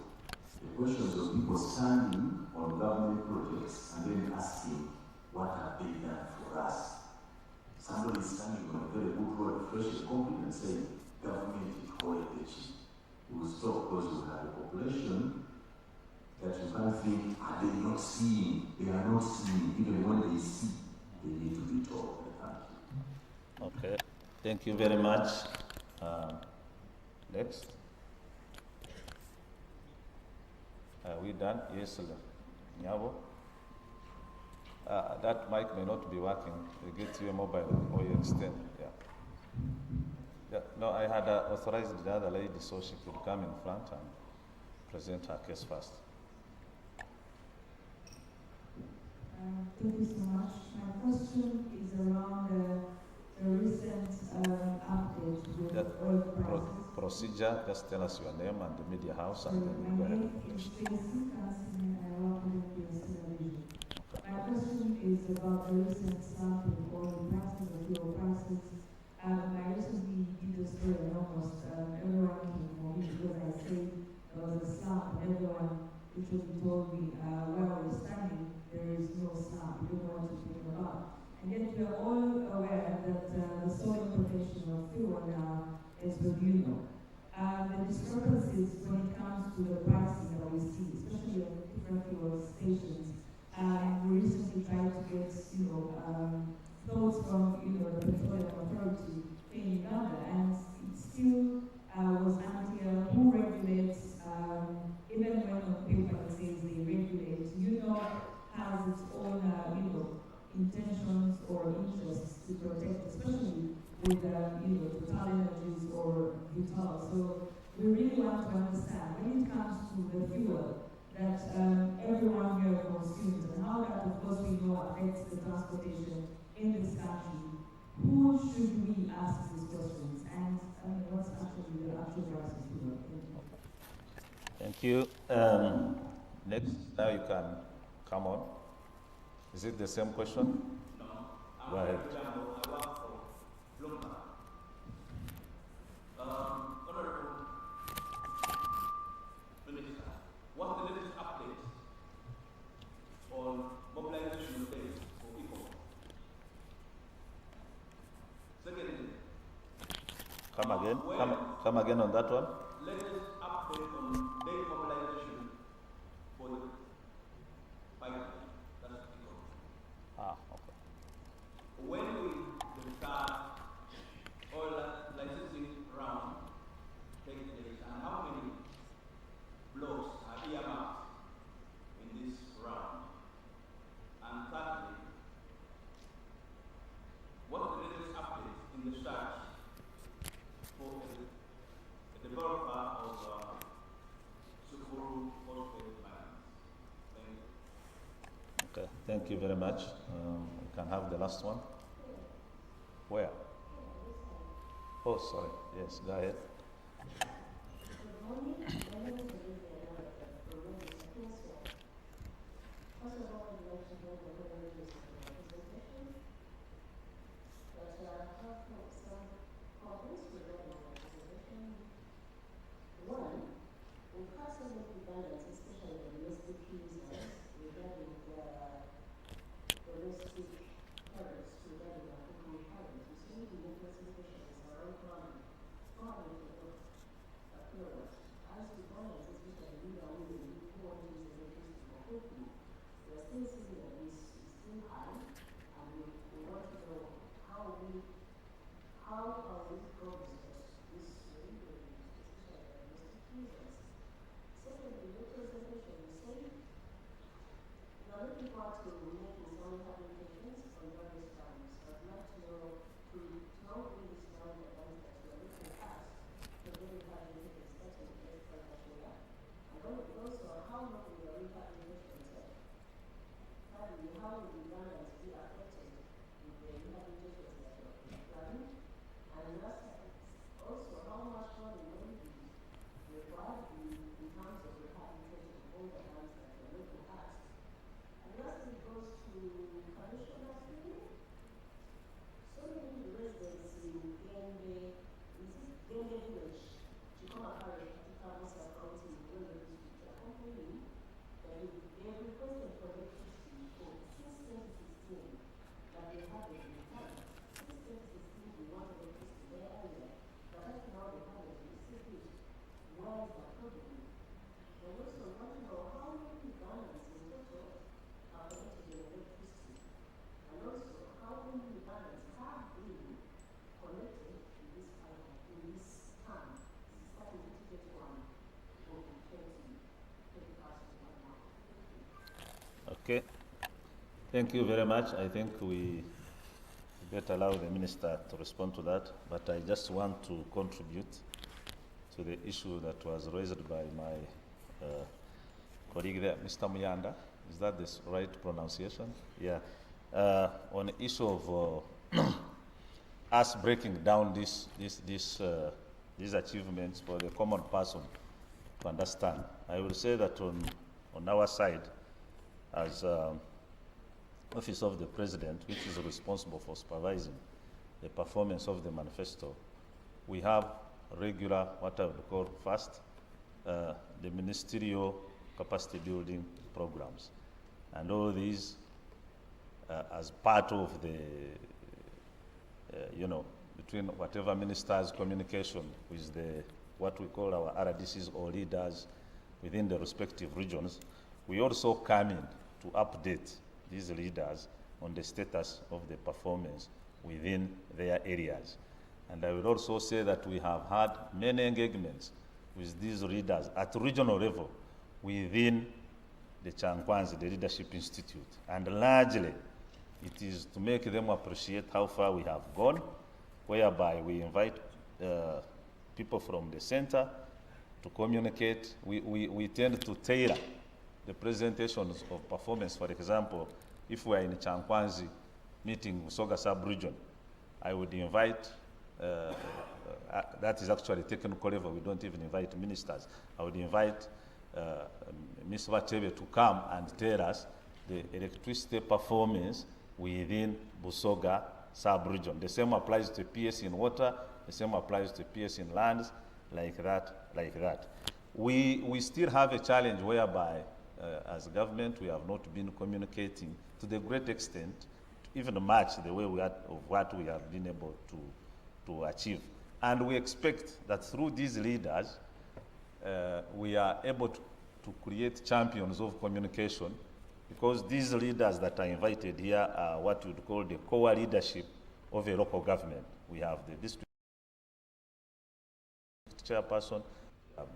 the questions of people standing on government projects and then asking, what have they done for us? Somebody is standing on a very good road, fresh and concrete, and saying, government is quality. We will stop because we have a population that you can't think, are they not seeing? They are not seeing. Even when they see, they need to be told. Thank you. Okay, thank you very much. Next. Are we done? Yes, Nyabo. That mic may not be working. You get your mobile or you extend. Yeah. No, I had authorized the other lady so she could come in front and present her case first. Thank you so much. My question is around the recent update with oil prices. Procedure, just tell us your name and the media house and then we'll go ahead with the question. My question is about the recent slump in oil prices or fuel prices. I recently did a story and almost everyone came for me because I said there was a slump and everyone literally told me where we're standing, there is no slump, you don't know what you're talking about. And yet we are all aware that the sole importation of fuel now is Filipino. The discrepancies when it comes to the pricing that we see, especially at different fuel stations. We recently tried to get, thoughts from, the Petroleum Authority in Uganda, and it still was unclear who regulates, even forests to protect, especially with Total Energies or Vital. So we really want to understand when it comes to the fuel that everyone here consumes and how that, of course, we know affects the transportation in this country. Who should we ask these questions? And what's actually the actual price of fuel? Thank you. Next, now you can come on. Is it the same question? No. Go ahead. I work for Bloomberg. Honorable Minister, what's the latest update on mobilization dates for people? Secondly, Come again on that one. latest update on date mobilization for the pipeline. That's people. Okay. When will the start oil licensing round take place, and how many blocks are earmarked in this round? And thirdly, what's the latest update in the search for a developer of Sukuru phosphate mines? Thank you. Okay. Thank you very much. We can have the last one. Where? Oh, sorry. Yes, go ahead. Good morning. My name is Olivia First of all, I'd like to know the privileges of the presentation, but I have some comments regarding the presentation. One, we've had some imbalance, especially the domestic users, regarding the domestic parents, regarding the home parents. We see the presentation is around farming appearance. As the balance, especially in the women who want to use electricity for cooking, we are still seeing that this is still high, and we want to know how are we progressing this especially the domestic users. Secondly, your presentation, you say you are looking forward to making some rehabilitations on various farms. I'd like to know how we this down the ones that you are looking at to do rehabilitations starting in this financial year, and also how long will your rehabilitation take? Thirdly, how will the balance be affected with the rehabilitations that you are planning? And lastly, also how much money will be required in terms of rehabilitation of all the lands that you are looking at? And lastly goes to traditional schooling. So many residents in Gende village, Chikoma Parish, Kamusa County, Gende district are complaining that they have requested for electricity since 2016, that they haven't been done. Since 2016, we want electricity there earlier, but right now they haven't received it. Where is the problem? And also want to know how many Ugandans in total are connected to electricity, and also how many Ugandans have been connected to this pipeline in this time. This is starting 2021 or 2021 now. Okay. Thank you very much. I think we better allow the minister to respond to that, but I just want to contribute to the issue that was raised by my colleague there, Mr. Muyanda. Is that the right pronunciation? Yeah. On the issue of us breaking down these achievements for the common person to understand, I will say that on our side, as Office of the President, which is responsible for supervising the performance of the manifesto, we have regular, what I would call first, the ministerial capacity building programs. And all these as part of the, between whatever minister's communication with what we call our RDCs or leaders within the respective regions, we also come in to update these leaders on the status of the performance within their areas. And I will also say that we have had many engagements with these leaders at regional level within the Chankwanzi, the Leadership Institute, and largely It is to make them appreciate how far we have gone, whereby we invite people from the center to communicate. We tend to tailor the presentations of performance. For example, if we are in Chankwanzi meeting Busoga sub-region, I would invite, that is actually technical level, we don't even invite ministers. I would invite Ms. Vachebe to come and tell us the electricity performance within Busoga sub-region. The same applies to PS in water, the same applies to PS in lands, like that. We still have a challenge whereby, as government, we have not been communicating to the great extent, even match the way of what we have been able to achieve. And we expect that through these leaders, we are able to create champions of communication, because these leaders that are invited here are what we would call the core leadership of a local government. We have the district chairperson, we have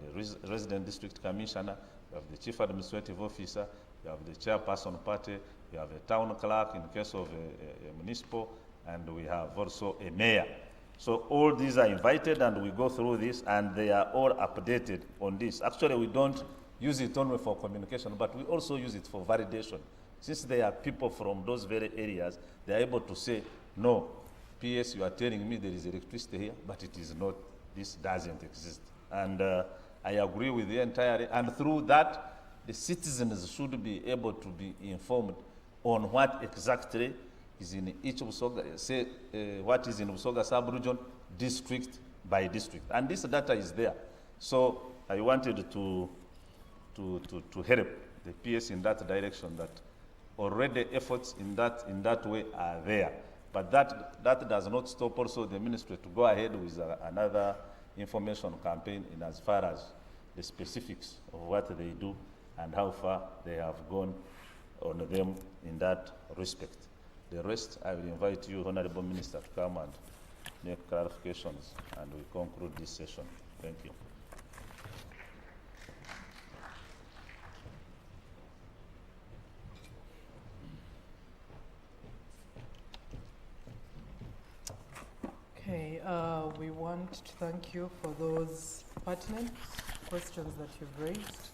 the resident district commissioner, we have the chief administrative officer, we have the chairperson party, we have a town clerk in case of a municipal, and we have also a mayor. So all these are invited, and we go through this, and they are all updated on this. Actually, we don't use it only for communication, but we also use it for validation. Since there are people from those very areas, they are able to say, no, PS, you are telling me there is electricity here, but it is not, this doesn't exist. And I agree with the entire, and through that, the citizens should be able to be informed on what exactly is in each Busoga, say what is in Busoga sub-region, district by district. And this data is there. So I wanted to help the PS in that direction, that already efforts in that way are there. But that does not stop also the ministry to go ahead with another information campaign in as far as the specifics of what they do and how far they have gone on them in that respect. The rest, I will invite you, Honorable Minister, to come and make clarifications, and we conclude this session. Thank you. Okay, we want to thank you for those pertinent questions that you've raised,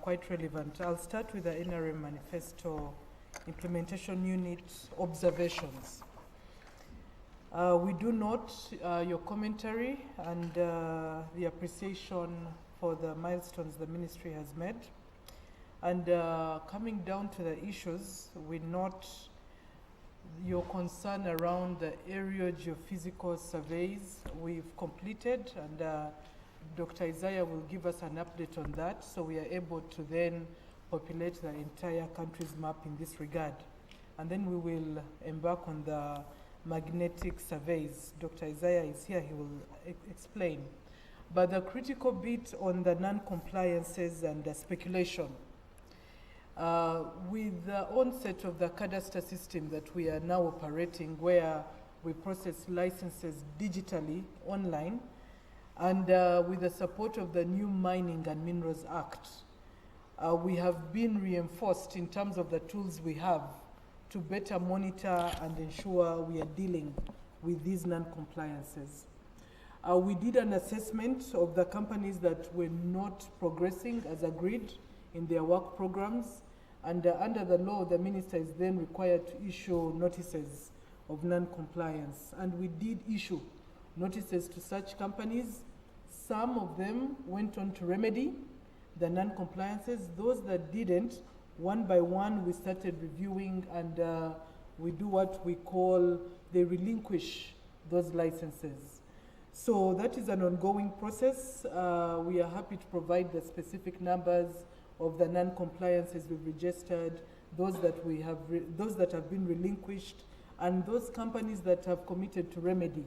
quite relevant. I'll start with the NRM Manifesto Implementation Unit observations. We do note your commentary and the appreciation for the milestones the ministry has made. And coming down to the issues, we note your concern around the aerial geophysical surveys we've completed, and Dr. Isaiah will give us an update on that, so we are able to then populate the entire country's map in this regard. And then we will embark on the magnetic surveys. Dr. Isaiah is here, he will explain. But the critical bit on the non-compliances and the speculation. With the onset of the cadastre system that we are now operating, where we process licenses digitally online, and with the support of the new Mining and Minerals Act, we have been reinforced in terms of the tools we have to better monitor and ensure we are dealing with these non-compliances. We did an assessment of the companies that were not progressing as agreed in their work programs, and under the law, the minister is then required to issue notices of non-compliance. And we did issue notices to such companies. Some of them went on to remedy the non-compliances. Those that didn't, one by one, we started reviewing, and we do what we call, they relinquish those licenses. So that is an ongoing process. We are happy to provide the specific numbers of the non-compliances we've registered, those that have been relinquished, and those companies that have committed to remedy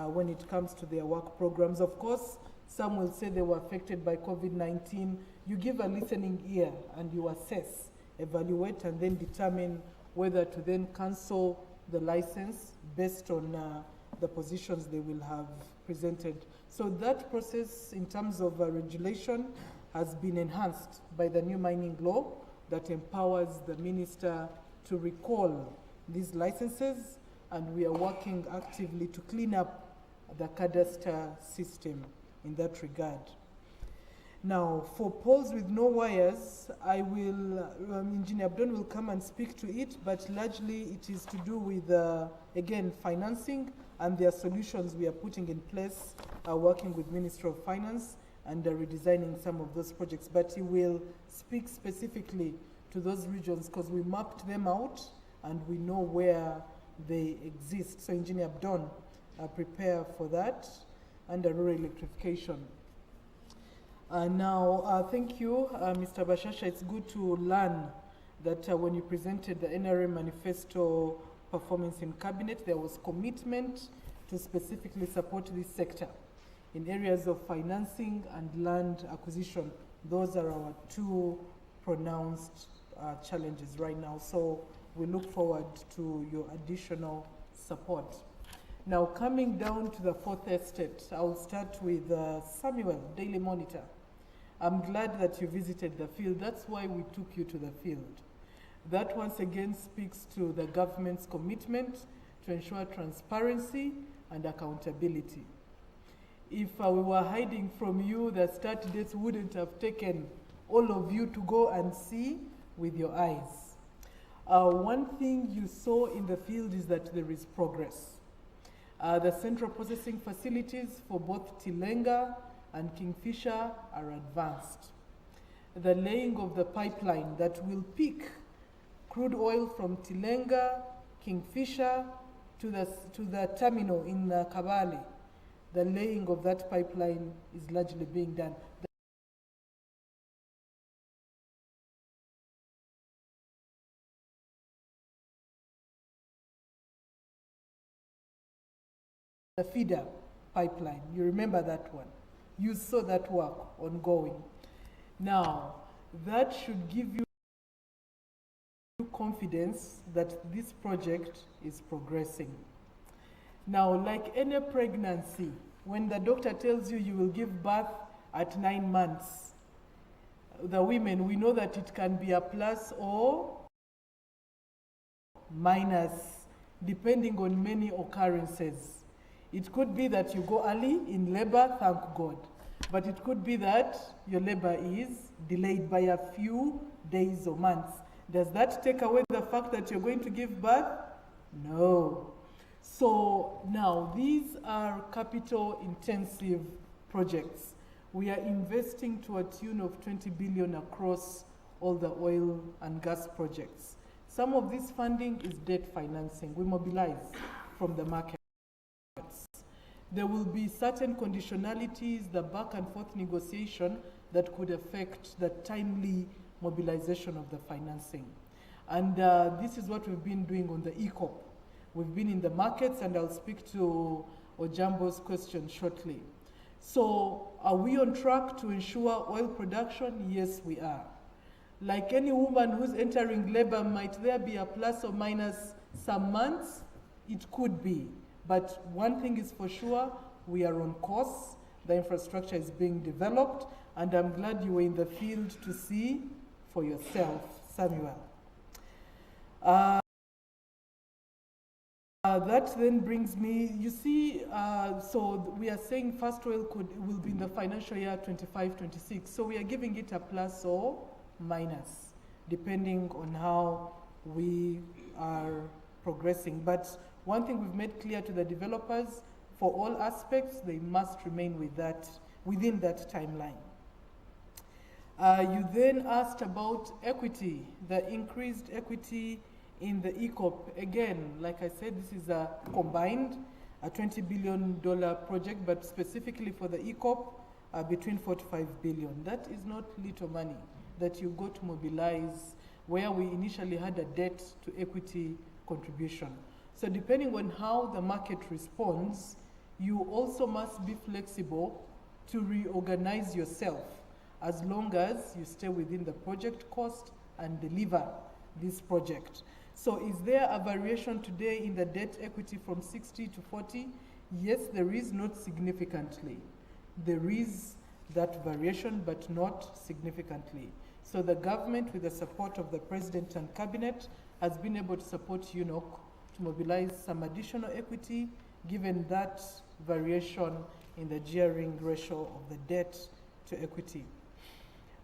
when it comes to their work programs. Of course, some will say they were affected by COVID-19. You give a listening ear and you assess, evaluate, and then determine whether to then cancel the license based on the positions they will have presented. So that process in terms of regulation has been enhanced by the new mining law that empowers the minister to recall these licenses, and we are working actively to clean up the cadastre system in that regard. Now, for poles with no wires, I will, Engineer Abdon will come and speak to it, but largely it is to do with, again, financing, and there are solutions we are putting in place, working with Ministry of Finance, and redesigning some of those projects. But he will speak specifically to those regions because we mapped them out and we know where they exist. So Engineer Abdon, prepare for that under rural electrification. Now, thank you, Mr. Bashasha. It's good to learn that when you presented the NRM Manifesto performance in Cabinet, there was commitment to specifically support this sector in areas of financing and land acquisition. Those are our two pronounced challenges right now. So we look forward to your additional support. Now, coming down to the fourth estate, I'll start with Samuel, Daily Monitor. I'm glad that you visited the field. That's why we took you to the field. That once again speaks to the government's commitment to ensure transparency and accountability. If we were hiding from you, the start dates wouldn't have taken all of you to go and see with your eyes. One thing you saw in the field is that there is progress. The central processing facilities for both Tilenga and Kingfisher are advanced. The laying of the pipeline that will pick crude oil from Tilenga, Kingfisher to the terminal in Kabale, the laying of that pipeline is largely being done. The feeder pipeline, you remember that one. You saw that work ongoing. Now, that should give you confidence that this project is progressing. Now, like any pregnancy, when the doctor tells you you will give birth at 9 months, the women, we know that it can be a plus or minus, depending on many occurrences. It could be that you go early in labor, thank God. But it could be that your labor is delayed by a few days or months. Does that take away the fact that you're going to give birth? No. So now these are capital intensive projects. We are investing to a tune of 20 billion across all the oil and gas projects. Some of this funding is debt financing. We mobilize from the market. There will be certain conditionalities, the back and forth negotiation that could affect the timely mobilization of the financing. And this is what we've been doing on the ECOP. We've been in the markets, and I'll speak to Ojambo's question shortly. So are we on track to ensure oil production? Yes, we are. Like any woman who's entering labor, might there be a plus or minus some months? It could be. But one thing is for sure, we are on course. The infrastructure is being developed, and I'm glad you were in the field to see for yourself, Samuel. That then brings me, you see, so we are saying first oil will be in the financial year 25-26. So we are giving it a plus or minus, depending on how we are progressing. But one thing we've made clear to the developers, for all aspects, they must remain within that timeline. You then asked about equity, the increased equity in the ECOP. Again, like I said, this is a combined $20 billion project, but specifically for the ECOP, between 4 to 5 billion. That is not little money that you go to mobilize, where we initially had a debt to equity contribution. So depending on how the market responds, you also must be flexible to reorganize yourself as long as you stay within the project cost and deliver this project. So is there a variation today in the debt equity from 60 to 40? Yes, there is, not significantly. There is that variation, but not significantly. So the government, with the support of the President and Cabinet, has been able to support UNOC to mobilize some additional equity given that variation in the gearing ratio of the debt to equity.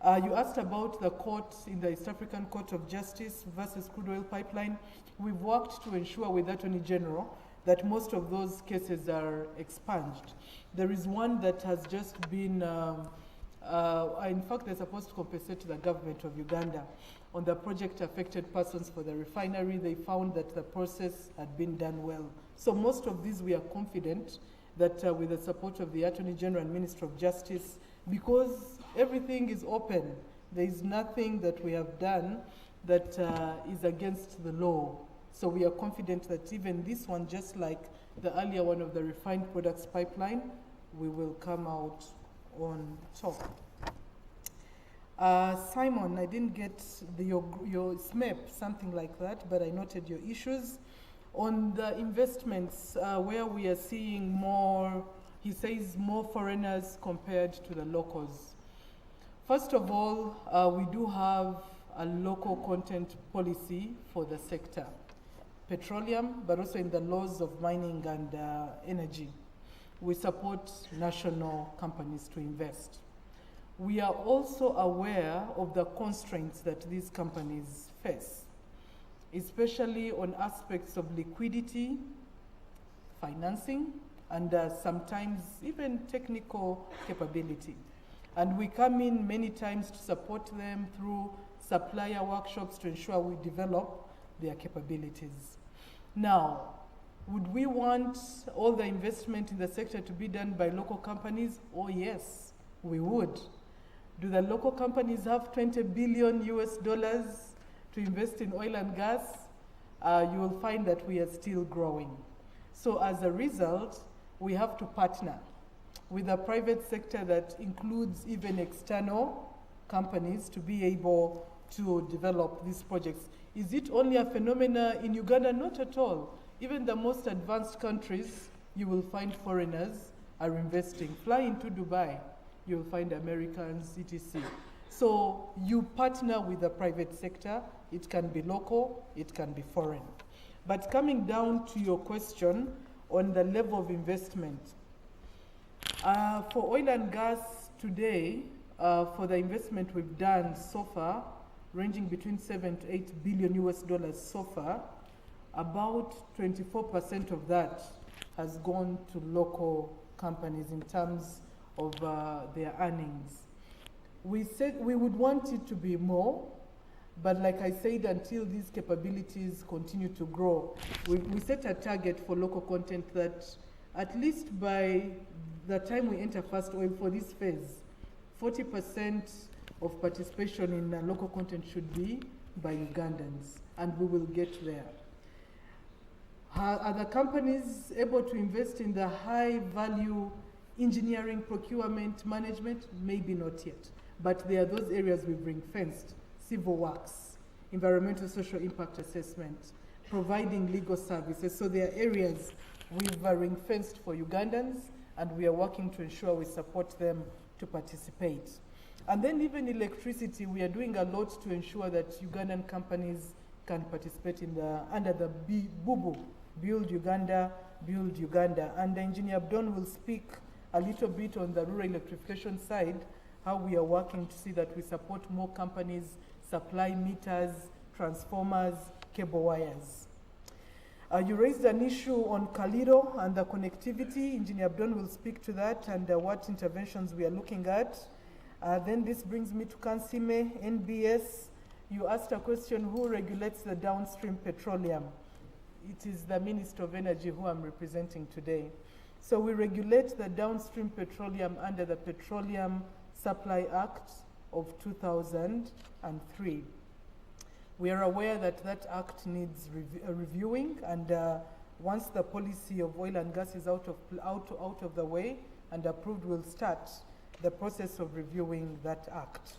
You asked about the court in the East African Court of Justice versus crude oil pipeline. We've worked to ensure with the Attorney General that most of those cases are expunged. There is one that has just been, in fact, they're supposed to compensate to the government of Uganda on the project affected persons for the refinery. They found that the process had been done well. So most of these we are confident that with the support of the Attorney General and Minister of Justice, because everything is open, there is nothing that we have done that is against the law. So we are confident that even this one, just like the earlier one of the refined products pipeline, we will come out on top. Simon, I didn't get your SMEP, something like that, but I noted your issues. On the investments, where we are seeing more, he says more foreigners compared to the locals. First of all, we do have a local content policy for the sector, petroleum, but also in the laws of mining and energy. We support national companies to invest. We are also aware of the constraints that these companies face, especially on aspects of liquidity, financing, and sometimes even technical capability. And we come in many times to support them through supplier workshops to ensure we develop their capabilities. Now, would we want all the investment in the sector to be done by local companies? Oh yes, we would. Do the local companies have $20 billion to invest in oil and gas? You will find that we are still growing. So as a result, we have to partner with the private sector that includes even external companies to be able to develop these projects. Is it only a phenomenon in Uganda? Not at all. Even the most advanced countries, you will find foreigners are investing. Fly into Dubai, you'll find Americans, etc. So you partner with the private sector. It can be local, it can be foreign. But coming down to your question on the level of investment, for oil and gas today, for the investment we've done so far, ranging between $7 to $8 billion so far, about 24% of that has gone to local companies in terms of their earnings. We said we would want it to be more, but like I said, until these capabilities continue to grow, we set a target for local content that at least by the time we enter first oil for this phase, 40% of participation in local content should be by Ugandans, and we will get there. Are the companies able to invest in the high value engineering, procurement, management? Maybe not yet, but there are those areas we ring fenced: civil works, environmental social impact assessment, providing legal services. So there are areas we've ring fenced for Ugandans, and we are working to ensure we support them to participate. And then even electricity, we are doing a lot to ensure that Ugandan companies can participate in under the BUBU, Build Uganda, Build Uganda. And Engineer Abdon will speak a little bit on the rural electrification side, how we are working to see that we support more companies, supply meters, transformers, cable wires. You raised an issue on Kalido and the connectivity. Engineer Abdon will speak to that and what interventions we are looking at. Then this brings me to Kansime, NBS. You asked a question, who regulates the downstream petroleum? It is the Minister of Energy who I'm representing today. So we regulate the downstream petroleum under the Petroleum Supply Act of 2003. We are aware that that act needs reviewing, and once the policy of oil and gas is out of the way and approved, we'll start the process of reviewing that act.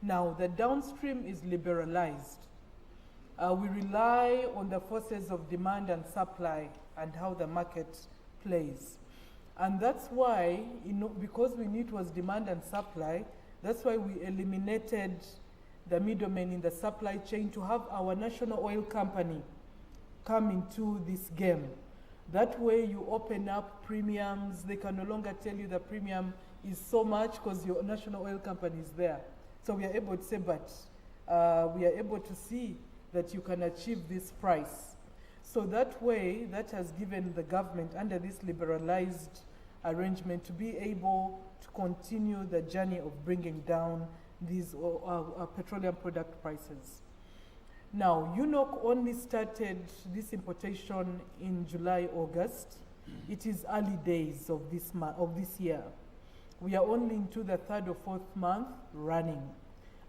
Now, the downstream is liberalized. We rely on the forces of demand and supply and how the market plays. And that's why, because we knew it was demand and supply, that's why we eliminated the middlemen in the supply chain, to have our national oil company come into this game. That way you open up premiums. They can no longer tell you the premium is so much because your national oil company is there. So we are able to say, but we are able to see that you can achieve this price. So that way, that has given the government, under this liberalized arrangement, to be able to continue the journey of bringing down these petroleum product prices. Now, UNOC only started this importation in July, August. It is early days of this year. We are only into the 3rd or 4th month running,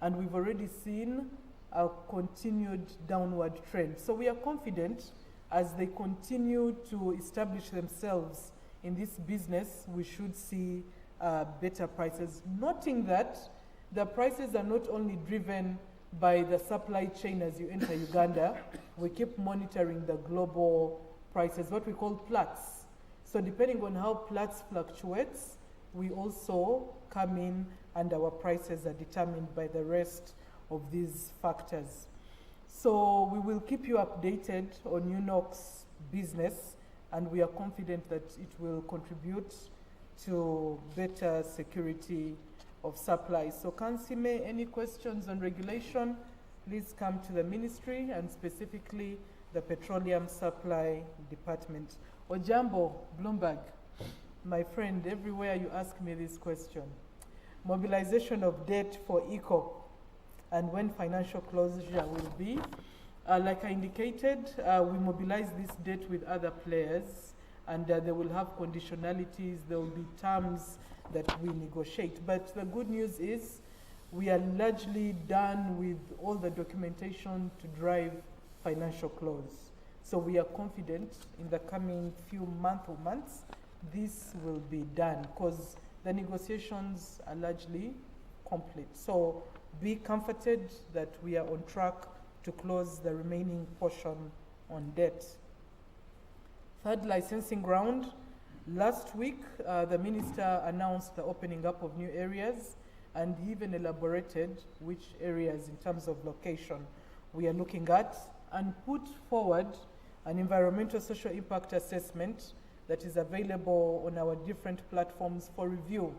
and we've already seen a continued downward trend. So we are confident as they continue to establish themselves in this business, we should see better prices. Noting that the prices are not only driven by the supply chain as you enter Uganda, we keep monitoring the global prices, what we call Platts. So depending on how Platts fluctuates, we also come in and our prices are determined by the rest of these factors. So we will keep you updated on UNOC's business, and we are confident that it will contribute to better security of supply. So Kansime, any questions on regulation, please come to the ministry and specifically the Petroleum Supply Department. Ojambo, Bloomberg, my friend, everywhere you ask me this question. Mobilization of debt for ECO and when financial closure will be. Like I indicated, we mobilize this debt with other players, and they will have conditionalities, there will be terms that we negotiate. But the good news is we are largely done with all the documentation to drive financial close. So we are confident in the coming few months, this will be done because the negotiations are largely complete. So be comforted that we are on track to close the remaining portion on debt. Third licensing round. Last week, the minister announced the opening up of new areas, and he even elaborated which areas in terms of location we are looking at, and put forward an environmental social impact assessment that is available on our different platforms for review.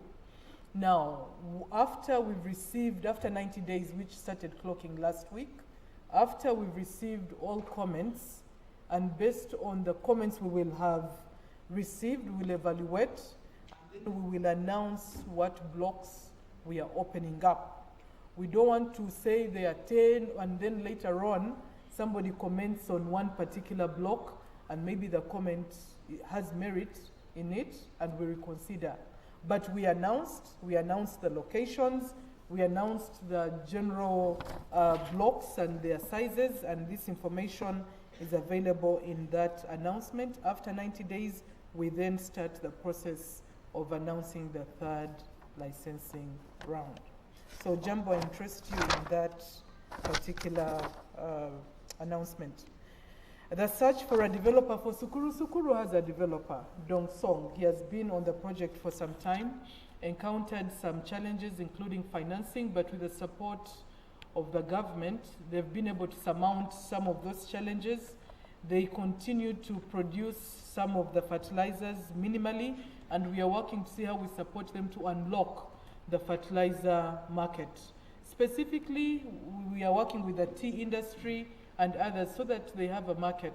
Now, after 90 days, which started clocking last week, after we've received all comments, and based on the comments we will have received, we will evaluate, and then we will announce what blocks we are opening up. We don't want to say there are 10, and then later on, somebody comments on one particular block, and maybe the comment has merit in it, and we reconsider. But we announced the locations, we announced the general blocks and their sizes, and this information is available in that announcement. After 90 days, we then start the process of announcing the third licensing round. So Jambo, I interest you in that particular announcement. The search for a developer for Sukuru. Sukuru has a developer, Dong Song. He has been on the project for some time, encountered some challenges, including financing, but with the support of the government, they've been able to surmount some of those challenges. They continue to produce some of the fertilizers minimally, and we are working to see how we support them to unlock the fertilizer market. Specifically, we are working with the tea industry and others so that they have a market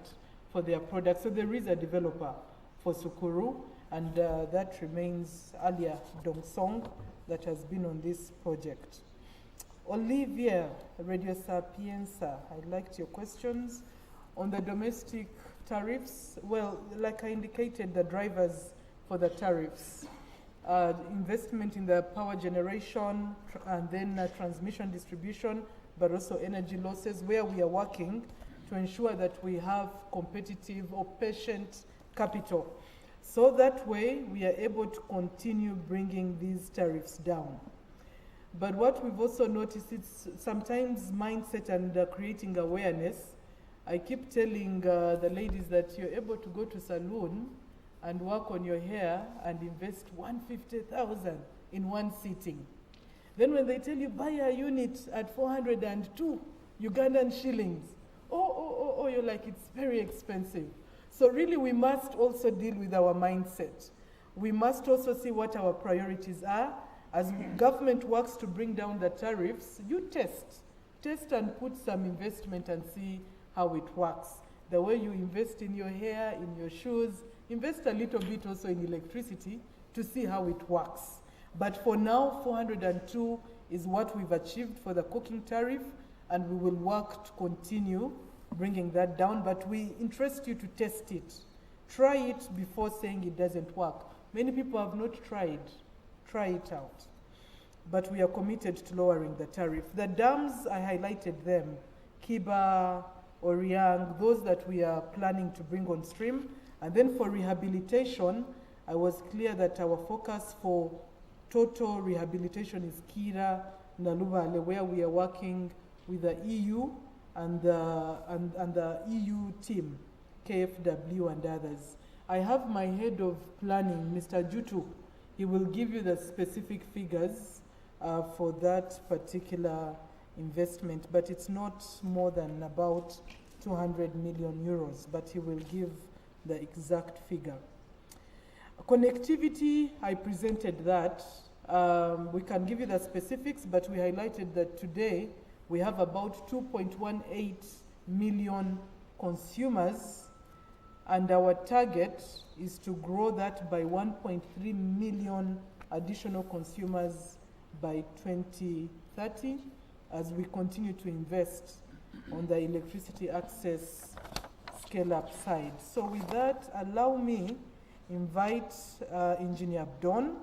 for their products. So there is a developer for Sukuru, and that remains Alia Dongsong that has been on this project. Olivia, Radio Sapienza, I liked your questions. On the domestic tariffs, well, like I indicated, the drivers for the tariffs, investment in the power generation, and then transmission distribution, but also energy losses, where we are working to ensure that we have competitive or patient capital. So that way, we are able to continue bringing these tariffs down. But what we've also noticed is sometimes mindset and creating awareness. I keep telling the ladies that you're able to go to salon and work on your hair and invest 150,000 in one sitting. Then when they tell you buy a unit at 402 Ugandan shillings, oh, you're like, it's very expensive. So really we must also deal with our mindset. We must also see what our priorities are. As government works to bring down the tariffs, you test and put some investment and see how it works. The way you invest in your hair, in your shoes, invest a little bit also in electricity to see how it works. But for now, 402 is what we've achieved for the cooking tariff, and we will work to continue bringing that down, but we interest you to test it. Try it before saying it doesn't work. Many people have not tried. Try it out. But we are committed to lowering the tariff. The dams, I highlighted them. Kiba, Oriang, those that we are planning to bring on stream. And then for rehabilitation, I was clear that our focus for total rehabilitation is Kira, Naluvale, where we are working with the EU and the EU team, KFW and others. I have my head of planning, Mr. Jutu. He will give you the specific figures for that particular investment, but it's not more than about 200 million euros, but he will give the exact figure. Connectivity, I presented that. We can give you the specifics, but we highlighted that today we have about 2.18 million consumers, and our target is to grow that by 1.3 million additional consumers by 2030 as we continue to invest on the electricity access scale-up side. So with that, allow me invite Engineer Abdon.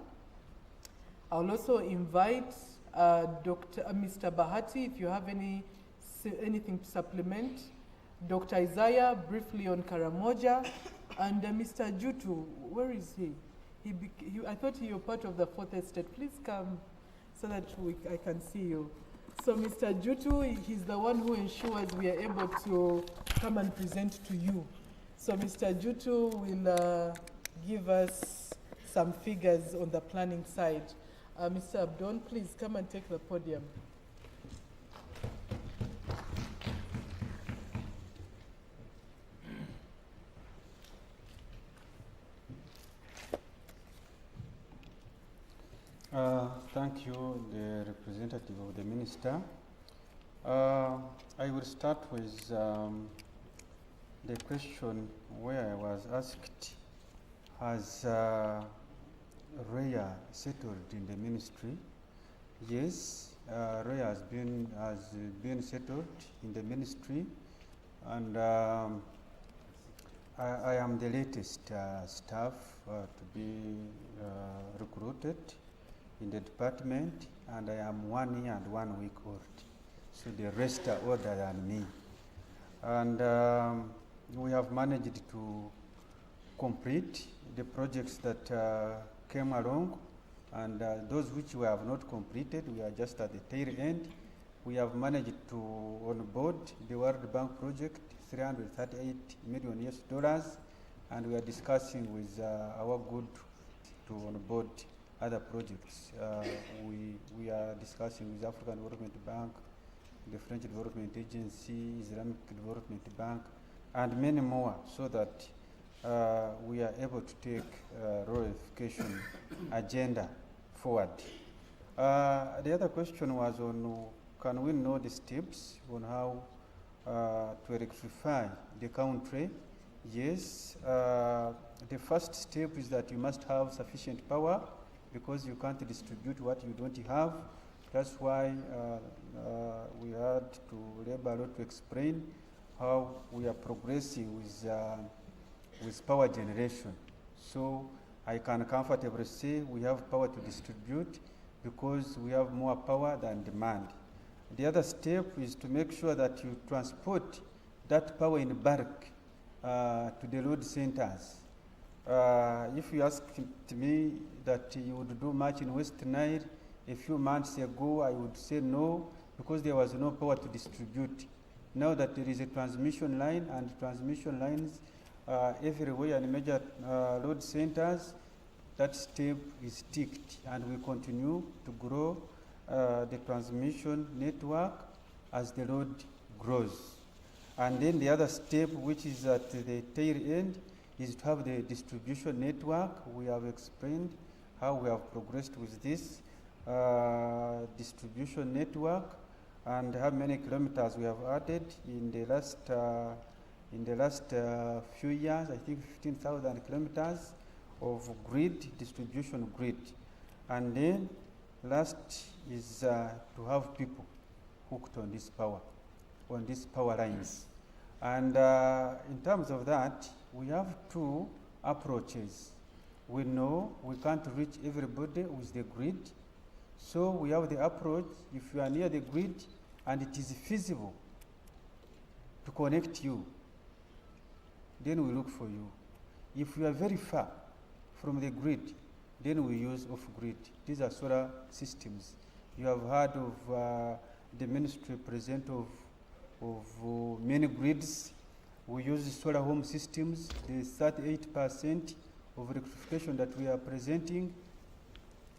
I'll also invite Mr. Bahati, if you have anything to supplement. Dr. Isaiah, briefly on Karamoja, and Mr. Jutu, where is he? I thought you were part of the fourth estate. Please come so that I can see you. So Mr. Jutu, he's the one who ensures we are able to come and present to you. So Mr. Jutu will give us some figures on the planning side. Mr. Abdon, please come and take the podium. Thank you, the representative of the minister. I will start with the question where I was asked, has REA settled in the ministry? Yes, REA has been settled in the ministry, and I am the latest staff to be recruited in the department, and I am 1 year and 1 week old. So the rest are older than me. And we have managed to complete the projects that came along, and those which we have not completed, we are just at the tail end. We have managed to onboard the World Bank project, $338 million US, and we are discussing with our good to onboard other projects. We are discussing with African Development Bank, the French Development Agency, Islamic Development Bank, and many more, so that we are able to take reunification agenda forward. The other question was on can we know the steps on how to electrify the country? Yes, the first step is that you must have sufficient power, because you can't distribute what you don't have. That's why we had to labor a lot to explain how we are progressing with power generation. So I can comfortably say we have power to distribute because we have more power than demand. The other step is to make sure that you transport that power in bulk to the load centers. If you asked me that you would do much in West Nile a few months ago, I would say no, because there was no power to distribute. Now that there is a transmission line, and transmission lines everywhere in major load centers, that step is ticked, and we continue to grow the transmission network as the load grows. And then the other step, which is at the tail end, is to have the distribution network. We have explained how we have progressed with this distribution network and how many kilometers we have added in the last few years. I think 15,000 kilometers of distribution grid. And then last is to have people hooked on this power lines. And in terms of that, we have two approaches. We know we can't reach everybody with the grid, so we have the approach, if you are near the grid and it is feasible to connect you, then we look for you. If you are very far from the grid, then we use off-grid. These are solar systems. You have heard of the ministry present of many grids. We use solar home systems. The 38% of electrification that we are presenting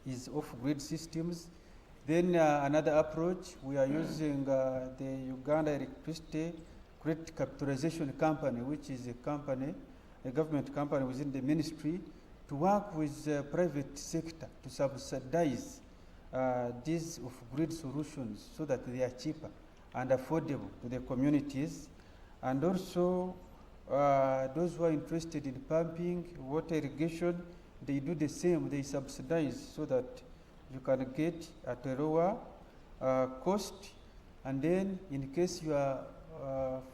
is off-grid systems. Then another approach, we are using the Uganda Electricity Grid Capitalization Company, which is a government company within the ministry, to work with the private sector to subsidize these off-grid solutions so that they are cheaper and affordable to the communities. And also, those who are interested in pumping, water irrigation, they do the same. They subsidize so that you can get at a lower cost. And then, in case you are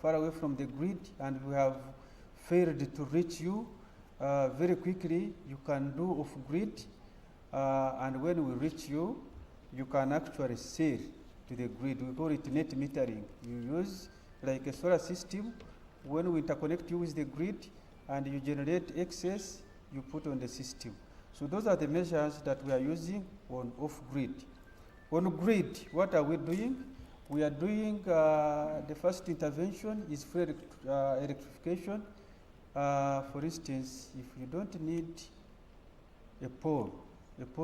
far away from the grid and we have failed to reach you, very quickly you can do off-grid. And when we reach you, you can actually sell to the grid. We call it net metering. You use like a solar system. When we interconnect you with the grid and you generate excess, you put on the system. So those are the measures that we are using on off-grid. On grid, what are we doing? We are doing, the first intervention is free electrification. For instance, if you don't need a pole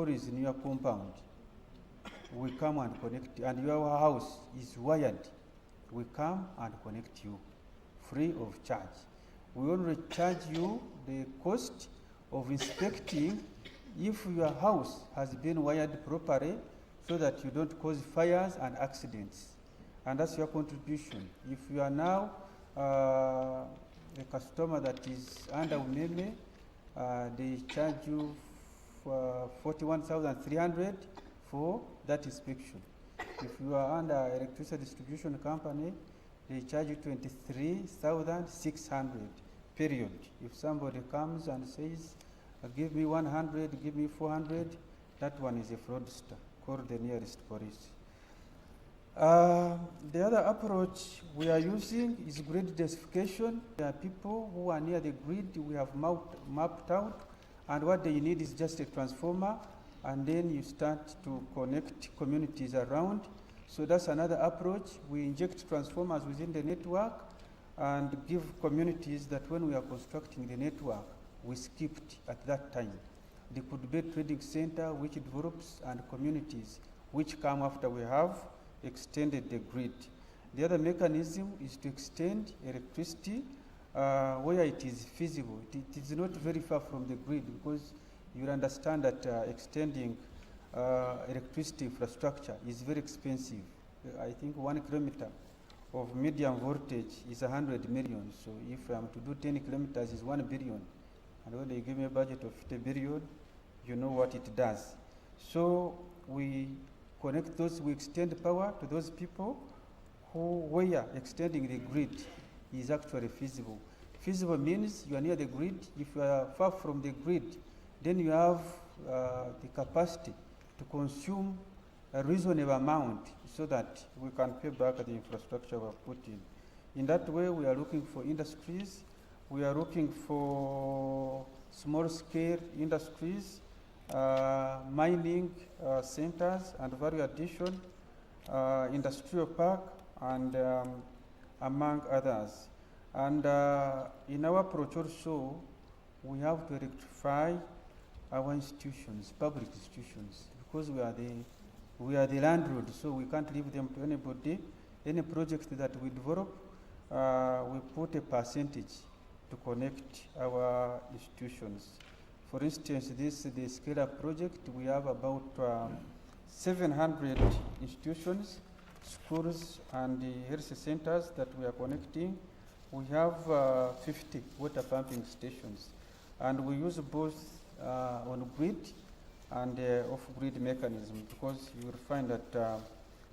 is in your compound, we come and connect, and your house is wired, we come and connect you free of charge. We only charge you the cost of inspecting if your house has been wired properly so that you don't cause fires and accidents. And that's your contribution. If you are now a customer that is under MoEMD, they charge you 41,300 for that inspection. If you are under electricity distribution company, they charge you 23,600, period. If somebody comes and says, give me 100, give me 400, that one is a fraudster. Call the nearest police. The other approach we are using is grid densification. There are people who are near the grid, we have mapped out, and what they need is just a transformer, and then you start to connect communities around. So that's another approach. We inject transformers within the network and give communities that when we are constructing the network, we skipped at that time. There could be a trading center which develops and communities which come after we have extended the grid. The other mechanism is to extend electricity where it is feasible. It is not very far from the grid, because you understand that extending electricity infrastructure is very expensive. I think 1 kilometer of medium voltage is 100 million. So if I'm to do 10 kilometers, is 1 billion. And when they give me a budget of 50 billion, you know what it does. So we connect those, we extend power to those people where extending the grid is actually feasible. Feasible means you are near the grid. If you are far from the grid, then you have the capacity to consume a reasonable amount so that we can pay back the infrastructure we have put in. In that way, we are looking for industries. We are looking for small-scale industries, mining centers and value addition, industrial park, and among others. And in our approach also, we have to electrify our institutions, public institutions, because we are the We are the landlord, so we can't leave them to anybody. Any project that we develop, we put a percentage to connect our institutions. For instance, the scale-up project, we have about 700 institutions, schools, and health centers that we are connecting. We have 50 water pumping stations, and we use both on-grid and off-grid mechanism, because you will find that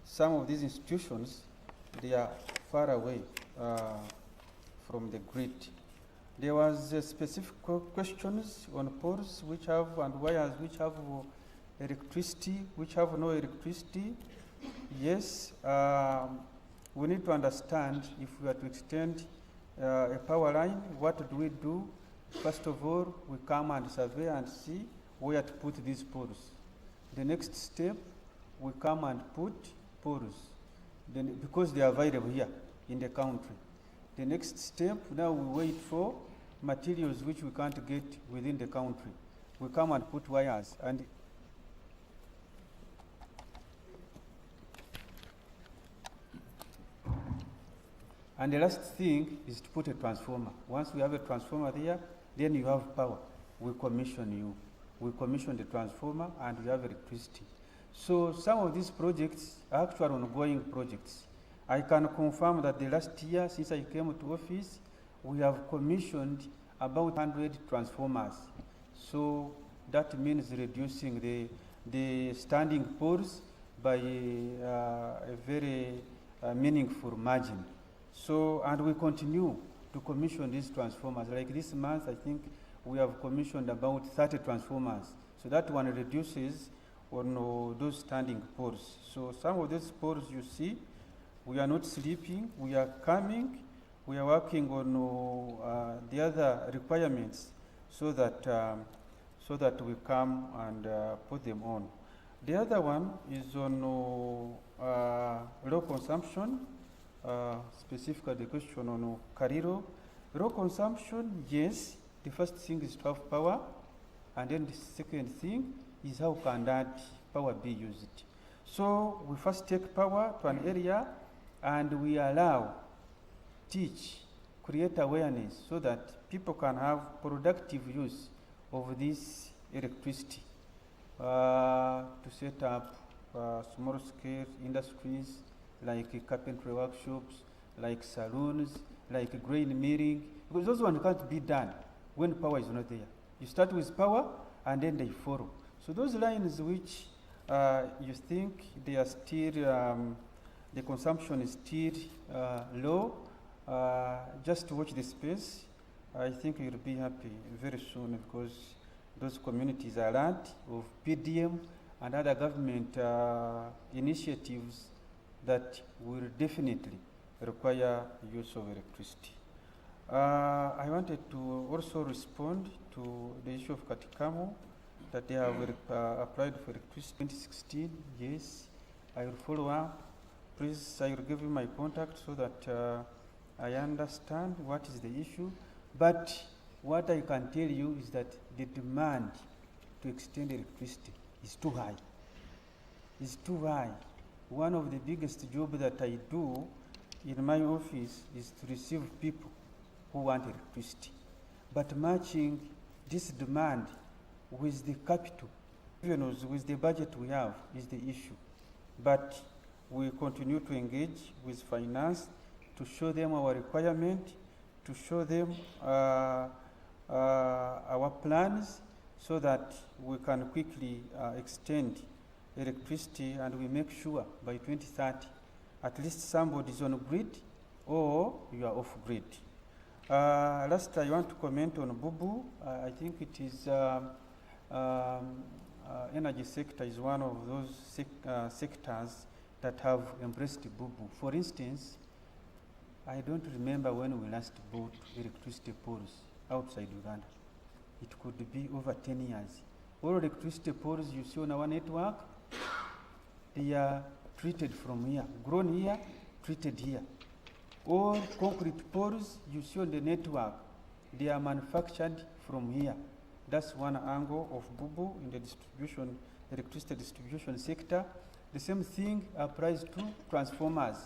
some of these institutions, they are far away from the grid. There was specific questions on poles which have and wires which have electricity, which have no electricity. Yes, we need to understand if we are to extend a power line, what do we do? First of all, we come and survey and see where to put these poles. The next step, we come and put poles, then, because they are available here in the country. The next step, now we wait for materials which we can't get within the country. We come and put wires. And the last thing is to put a transformer. Once we have a transformer there, then you have power. We commission you. We commission the transformer and you have electricity. So some of these projects are actual ongoing projects. I can confirm that the last year, since I came to office, we have commissioned about 100 transformers. So that means reducing the standing poles by a very meaningful margin. So, and we continue to commission these transformers. Like this month, I think we have commissioned about 30 transformers. So that one reduces on those standing poles. So some of these poles you see, we are not sleeping, we are coming, we are working on the other requirements so that we come and put them on. The other one is on low consumption. Specifically the question on Cariro. Low consumption, yes, the first thing is to have power, and then the second thing is how can that power be used. So we first take power to an area and we allow, teach, create awareness so that people can have productive use of this electricity to set up small scale industries, like carpentry workshops, like saloons, like grain milling, because those ones can't be done when power is not there. You start with power and then they follow. So those lines which you think they are still, the consumption is still low, just watch the space. I think you'll be happy very soon, because those communities are learned of PDM and other government initiatives that will definitely require use of electricity. I wanted to also respond to the issue of Katikamo, that they have applied for electricity 2016. Yes, I will follow up. Please, I will give you my contact so that I understand what is the issue. But what I can tell you is that the demand to extend electricity is too high. It's too high. One of the biggest jobs that I do in my office is to receive people who want electricity. But matching this demand with the capital, even with the budget we have, is the issue. But we continue to engage with finance to show them our requirement, to show them our plans, so that we can quickly extend electricity, and we make sure by 2030 at least somebody is on grid or you are off grid. Last, I want to comment on Bubu. I think it is energy sector is one of those sectors that have embraced Bubu. For instance, I don't remember when we last bought electricity poles outside Uganda. It could be over 10 years. All electricity poles you see on our network, they are treated from here, grown here, treated here. All concrete poles you see on the network, they are manufactured from here. That's one angle of Bubu in the distribution, electricity distribution sector. The same thing applies to transformers.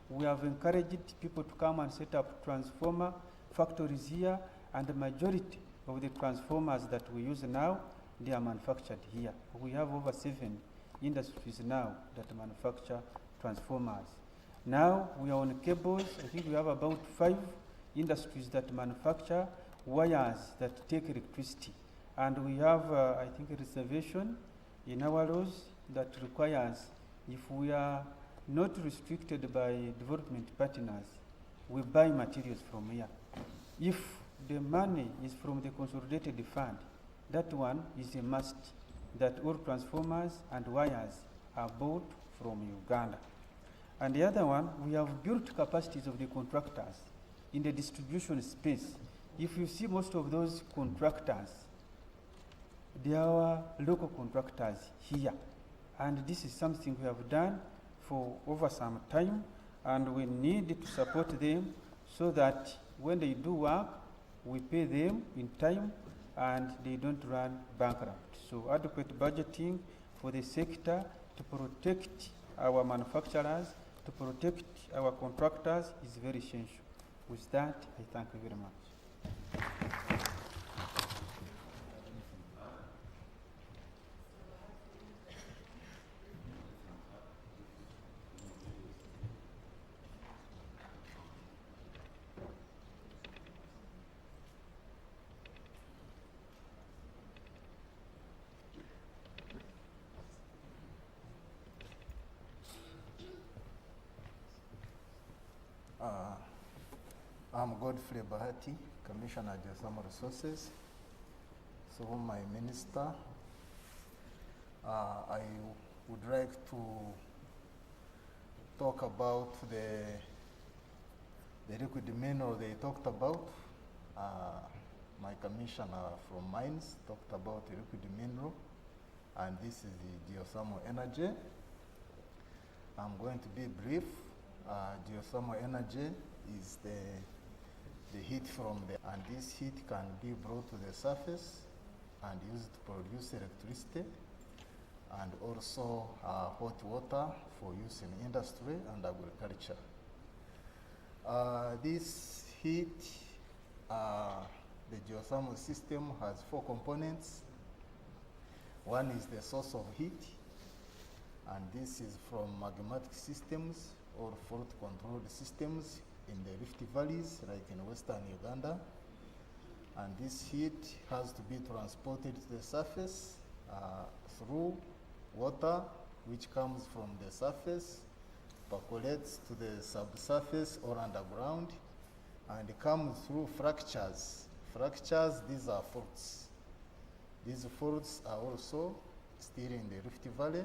We have encouraged people to come and set up transformer factories here, and the majority of the transformers that we use now, they are manufactured here. We have over 7 industries now that manufacture transformers. Now we are on cables. I think we have about 5 industries that manufacture wires that take electricity. And we have, I think, a reservation in our laws that requires, if we are not restricted by development partners, we buy materials from here. If the money is from the consolidated fund, that one is a must, that all transformers and wires are bought from Uganda. And the other one, we have built capacities of the contractors in the distribution space. If you see most of those contractors, they are local contractors here. And this is something we have done for over some time, and we need to support them so that when they do work, we pay them in time and they don't run bankrupt. So adequate budgeting for the sector to protect our manufacturers, to protect our contractors is very essential. With that, I thank you very much. I'm Godfrey Bahati, Commissioner Geothermal Resources. So my minister, I would like to talk about the liquid mineral they talked about. My commissioner from mines talked about the liquid mineral, and this is the geothermal energy. I'm going to be brief. Geothermal energy is the heat from and this heat can be brought to the surface and used to produce electricity, and also hot water for use in industry and agriculture. This heat, the geothermal system has 4 components. One is the source of heat, and this is from magmatic systems or fault controlled systems in the Rift Valleys, like in Western Uganda. And this heat has to be transported to the surface through water, which comes from the surface, percolates to the subsurface or underground, and comes through fractures. Fractures, these are faults. These faults are also still in the Rift Valley,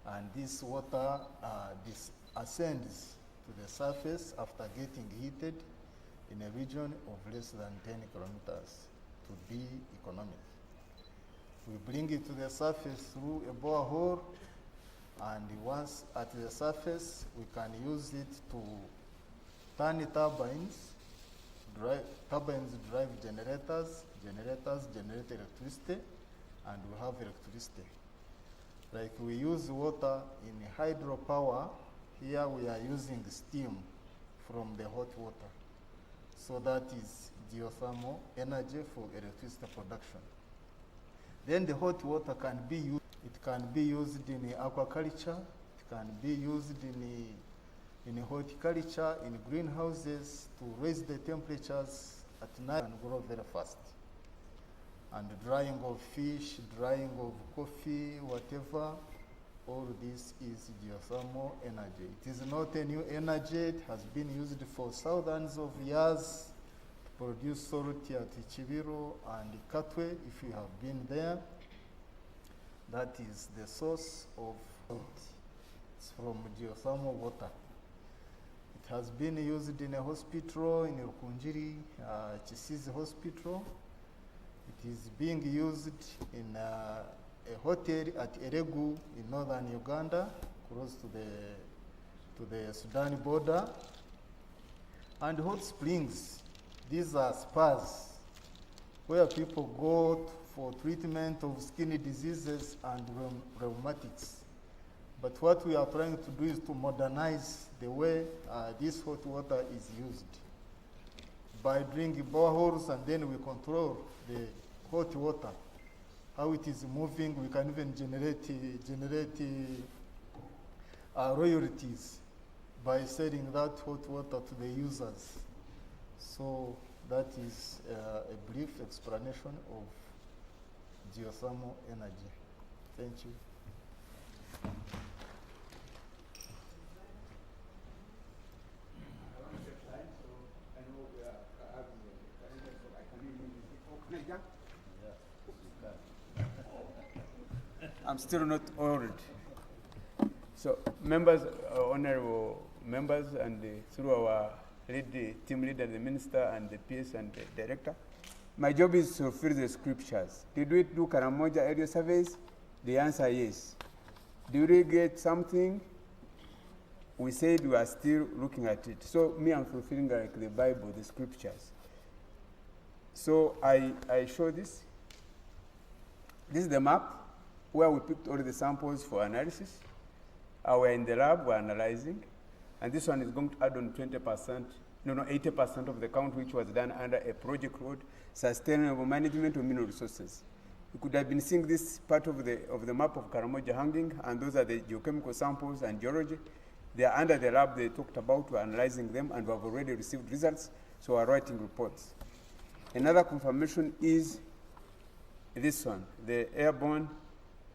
and this water ascends to the surface after getting heated in a region of less than 10 kilometers to be economic. We bring it to the surface through a borehole, and once at the surface, we can use it to turn turbines. Turbines drive generators. Generators generate electricity, and we have electricity. Like we use water in hydropower, here we are using steam from the hot water. So that is geothermal energy for electricity production. Then the hot water can be used. It can be used in aquaculture. It can be used in horticulture, in greenhouses to raise the temperatures at night and grow very fast. And drying of fish, drying of coffee, whatever, all this is geothermal energy. It is not a new energy. It has been used for thousands of years to produce salt at Chibiro and Katwe, if you have been there. That is the source of salt. It's from geothermal water. It has been used in a hospital in Rukunjiri, Chisizi Hospital. It is being used in a hotel at Eregu in northern Uganda, close to the Sudan border. And hot springs, these are spas where people go for treatment of skin diseases and rheumatics. But what we are trying to do is to modernize the way this hot water is used by drilling boreholes, and then we control the hot water, how it is moving. We can even generate royalties by selling that hot water to the users. So that is a brief explanation of geothermal energy. Thank you. I'm still not old. So members, honorable members, and through our team leader, the minister, and the PS and the director, my job is to fulfill the scriptures. Did we do Karamoja area surveys? The answer is yes. Did we get something? We said we are still looking at it. So me, I'm fulfilling like the Bible, the scriptures. So I show this. This is the map where we picked all the samples for analysis. We're in the lab, we're analyzing. And this one is going to add on 80% of the count, which was done under a project called Sustainable Management of Mineral Resources. You could have been seeing this part of the map of Karamoja hanging, and those are the geochemical samples and geology. They are under the lab they talked about, we're analyzing them, and we have already received results, so we're writing reports. Another confirmation is this one, the airborne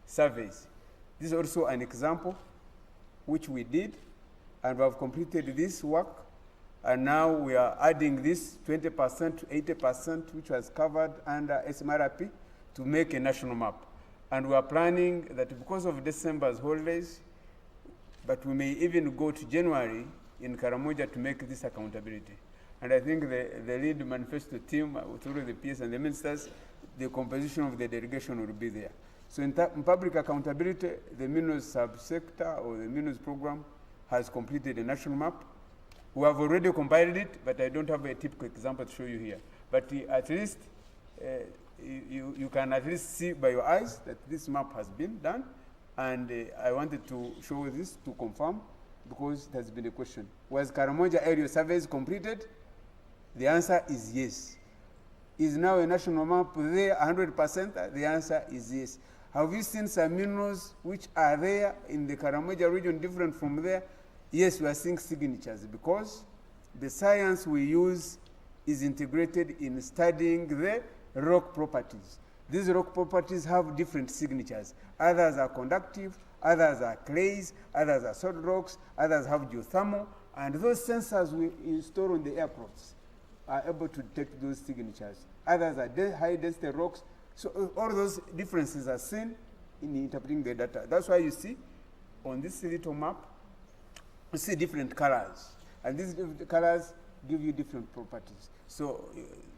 surveys. This is also an example which we did, and we have completed this work, and now we are adding this 20% to 80%, which was covered under SMRP, to make a national map. And we are planning that because of December's holidays, but we may even go to January in Karamoja to make this accountability. And I think the lead manifesto team, through the PS and the ministers, the composition of the delegation will be there. So in public accountability, the minerals subsector or the minerals program has completed a national map. We have already compiled it, but I don't have a typical example to show you here. But at least you can at least see by your eyes that this map has been done. And I wanted to show this to confirm, because it has been a question. Was Karamoja area surveys completed? The answer is yes. Is now a national map there 100%? The answer is yes. Have you seen some minerals which are there in the Karamoja region different from there? Yes, we are seeing signatures, because the science we use is integrated in studying the rock properties. These rock properties have different signatures. Others are conductive, others are clays, others are solid rocks, others have geothermal, and those sensors we install on the aircrafts are able to detect those signatures. Others are high density rocks. So all those differences are seen in interpreting the data. That's why you see on this little map, you see different colors. And these different colors give you different properties. So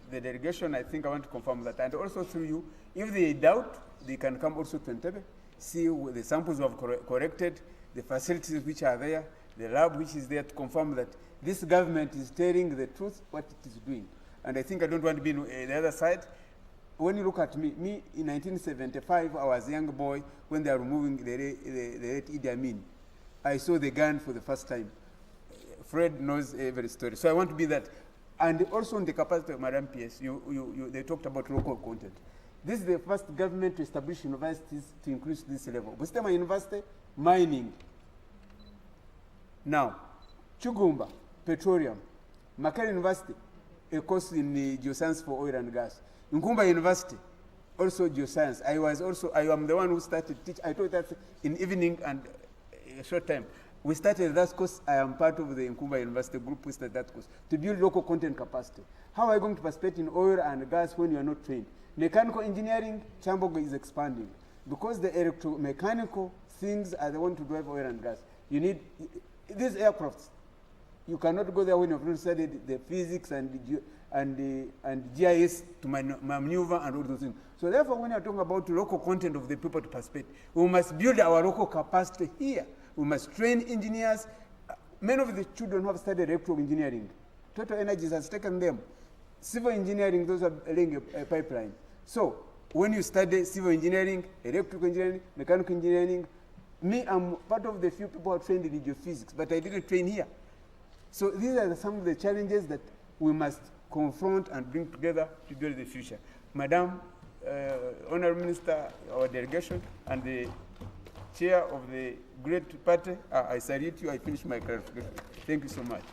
the delegation, I think I want to confirm that. And also through you, if they doubt, they can come also to Entebbe, see the samples we have corrected, the facilities which are there, the lab which is there, to confirm that this government is telling the truth, what it is doing. And I think I don't want to be on the other side. When you look at me in 1975, I was a young boy when they are removing the late Idi Amin. I saw the gun for the first time. Fred knows every story. So I want to be that. And also on the capacity of Madam PS, they talked about local content. This is the first government to establish universities to increase this level. Bustema University, mining. Now, Chugumba, petroleum. Makere University, a course in geoscience for oil and gas. Nkumba University, also geoscience. I am the one who started teach. I taught that in evening and a short time. We started that course. I am part of the Nkumba University group. We started that course to build local content capacity. How are you going to participate in oil and gas when you are not trained? Mechanical engineering, Chambogo is expanding. Because the electromechanical things are the one to drive oil and gas. You need these aircrafts. You cannot go there when you've not studied the physics and GIS to maneuver and all those things. So therefore, when you're talking about local content of the people to participate, we must build our local capacity here. We must train engineers. Many of the children have studied electrical engineering. Total Energies has taken them. Civil engineering, those are laying a pipeline. So when you study civil engineering, electrical engineering, mechanical engineering, Me, I'm part of the few people who are trained in geophysics, but I didn't train here. So these are some of the challenges that we must confront and bring together to build the future. Madam, Honorable Minister, our delegation, and the chair of the great party, I salute you. I finish my clarification. Thank you so much.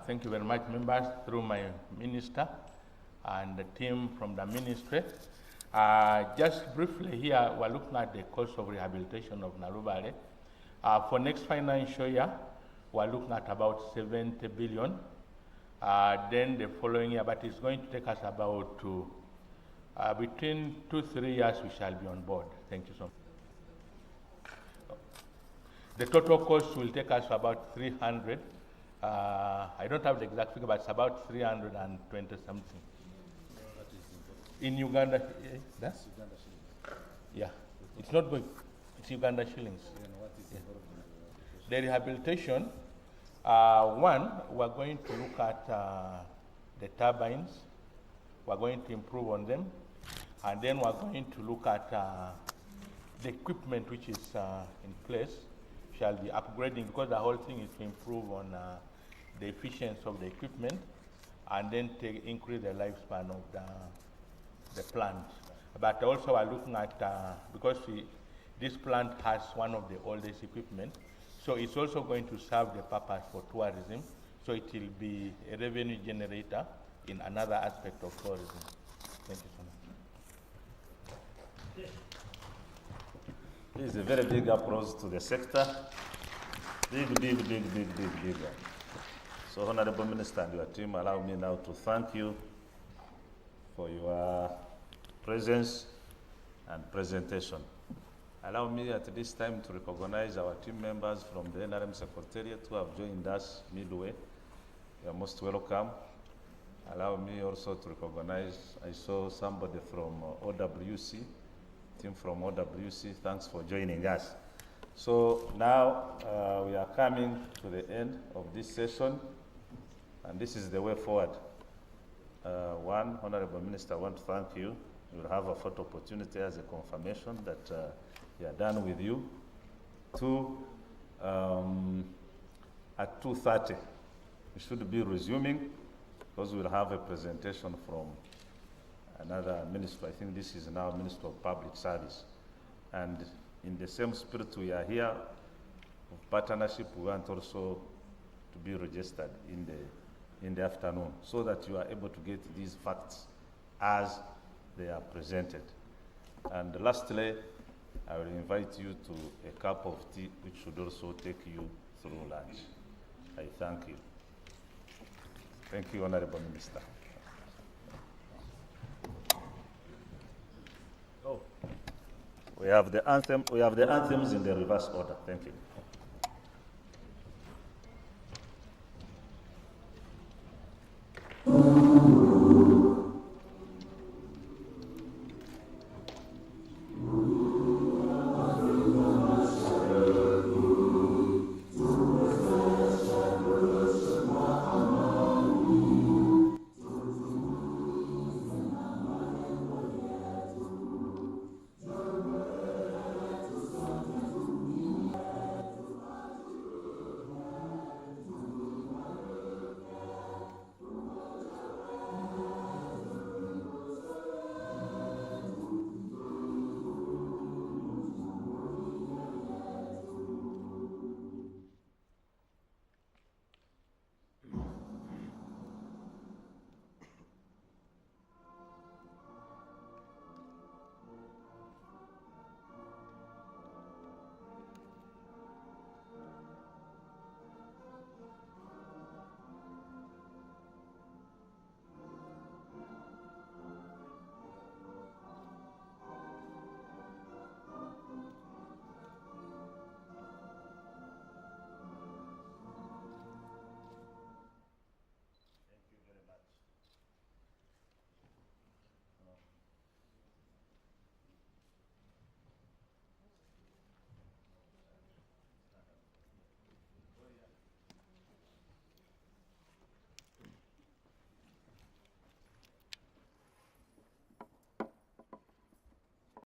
Thank you very much, members, through my minister and the team from the ministry. Just briefly here, we're looking at the cost of rehabilitation of Narubale. For next financial year, we're looking at about 70 billion. Then the following year, but it's going to take us about between 2-3 years, we shall be on board. Thank you so much. The total cost will take us about 300. I don't have the exact figure, but it's about 320 something. In Uganda, that's Uganda shillings. Yeah, it's not going. It's Uganda shillings. Yeah. The rehabilitation, one, we're going to look at the turbines. We're going to improve on them, and then we're going to look at the equipment which is in place. Shall be upgrading, because the whole thing is to improve on the efficiency of the equipment, and then increase the lifespan of the plant. But also we're looking at, because this plant has one of the oldest equipment, so it's also going to serve the purpose for tourism, so it will be a revenue generator in another aspect of tourism. Thank you so much. This is a very big approach to the sector. Big. So, Honorable Minister and your team, allow me now to thank you for your presence and presentation. Allow me at this time to recognize our team members from the NRM Secretariat who have joined us midway. You are most welcome. Allow me also to recognize, I saw somebody from OWC, team from OWC, thanks for joining us. So now we are coming to the end of this session, and this is the way forward. One, Honorable Minister, I want to thank you. You will have a photo opportunity as a confirmation that we are done with you. Two, at 2:30, we should be resuming, because we will have a presentation from another minister. I think this is now Minister of Public Service. And in the same spirit, we are here of partnership. We want also to be registered in the afternoon, so that you are able to get these facts as they are presented. And lastly, I will invite you to a cup of tea, which should also take you through lunch. I thank you. Thank you, Honorable Minister. Oh, we have the anthem. We have the anthems in the reverse order. Thank you.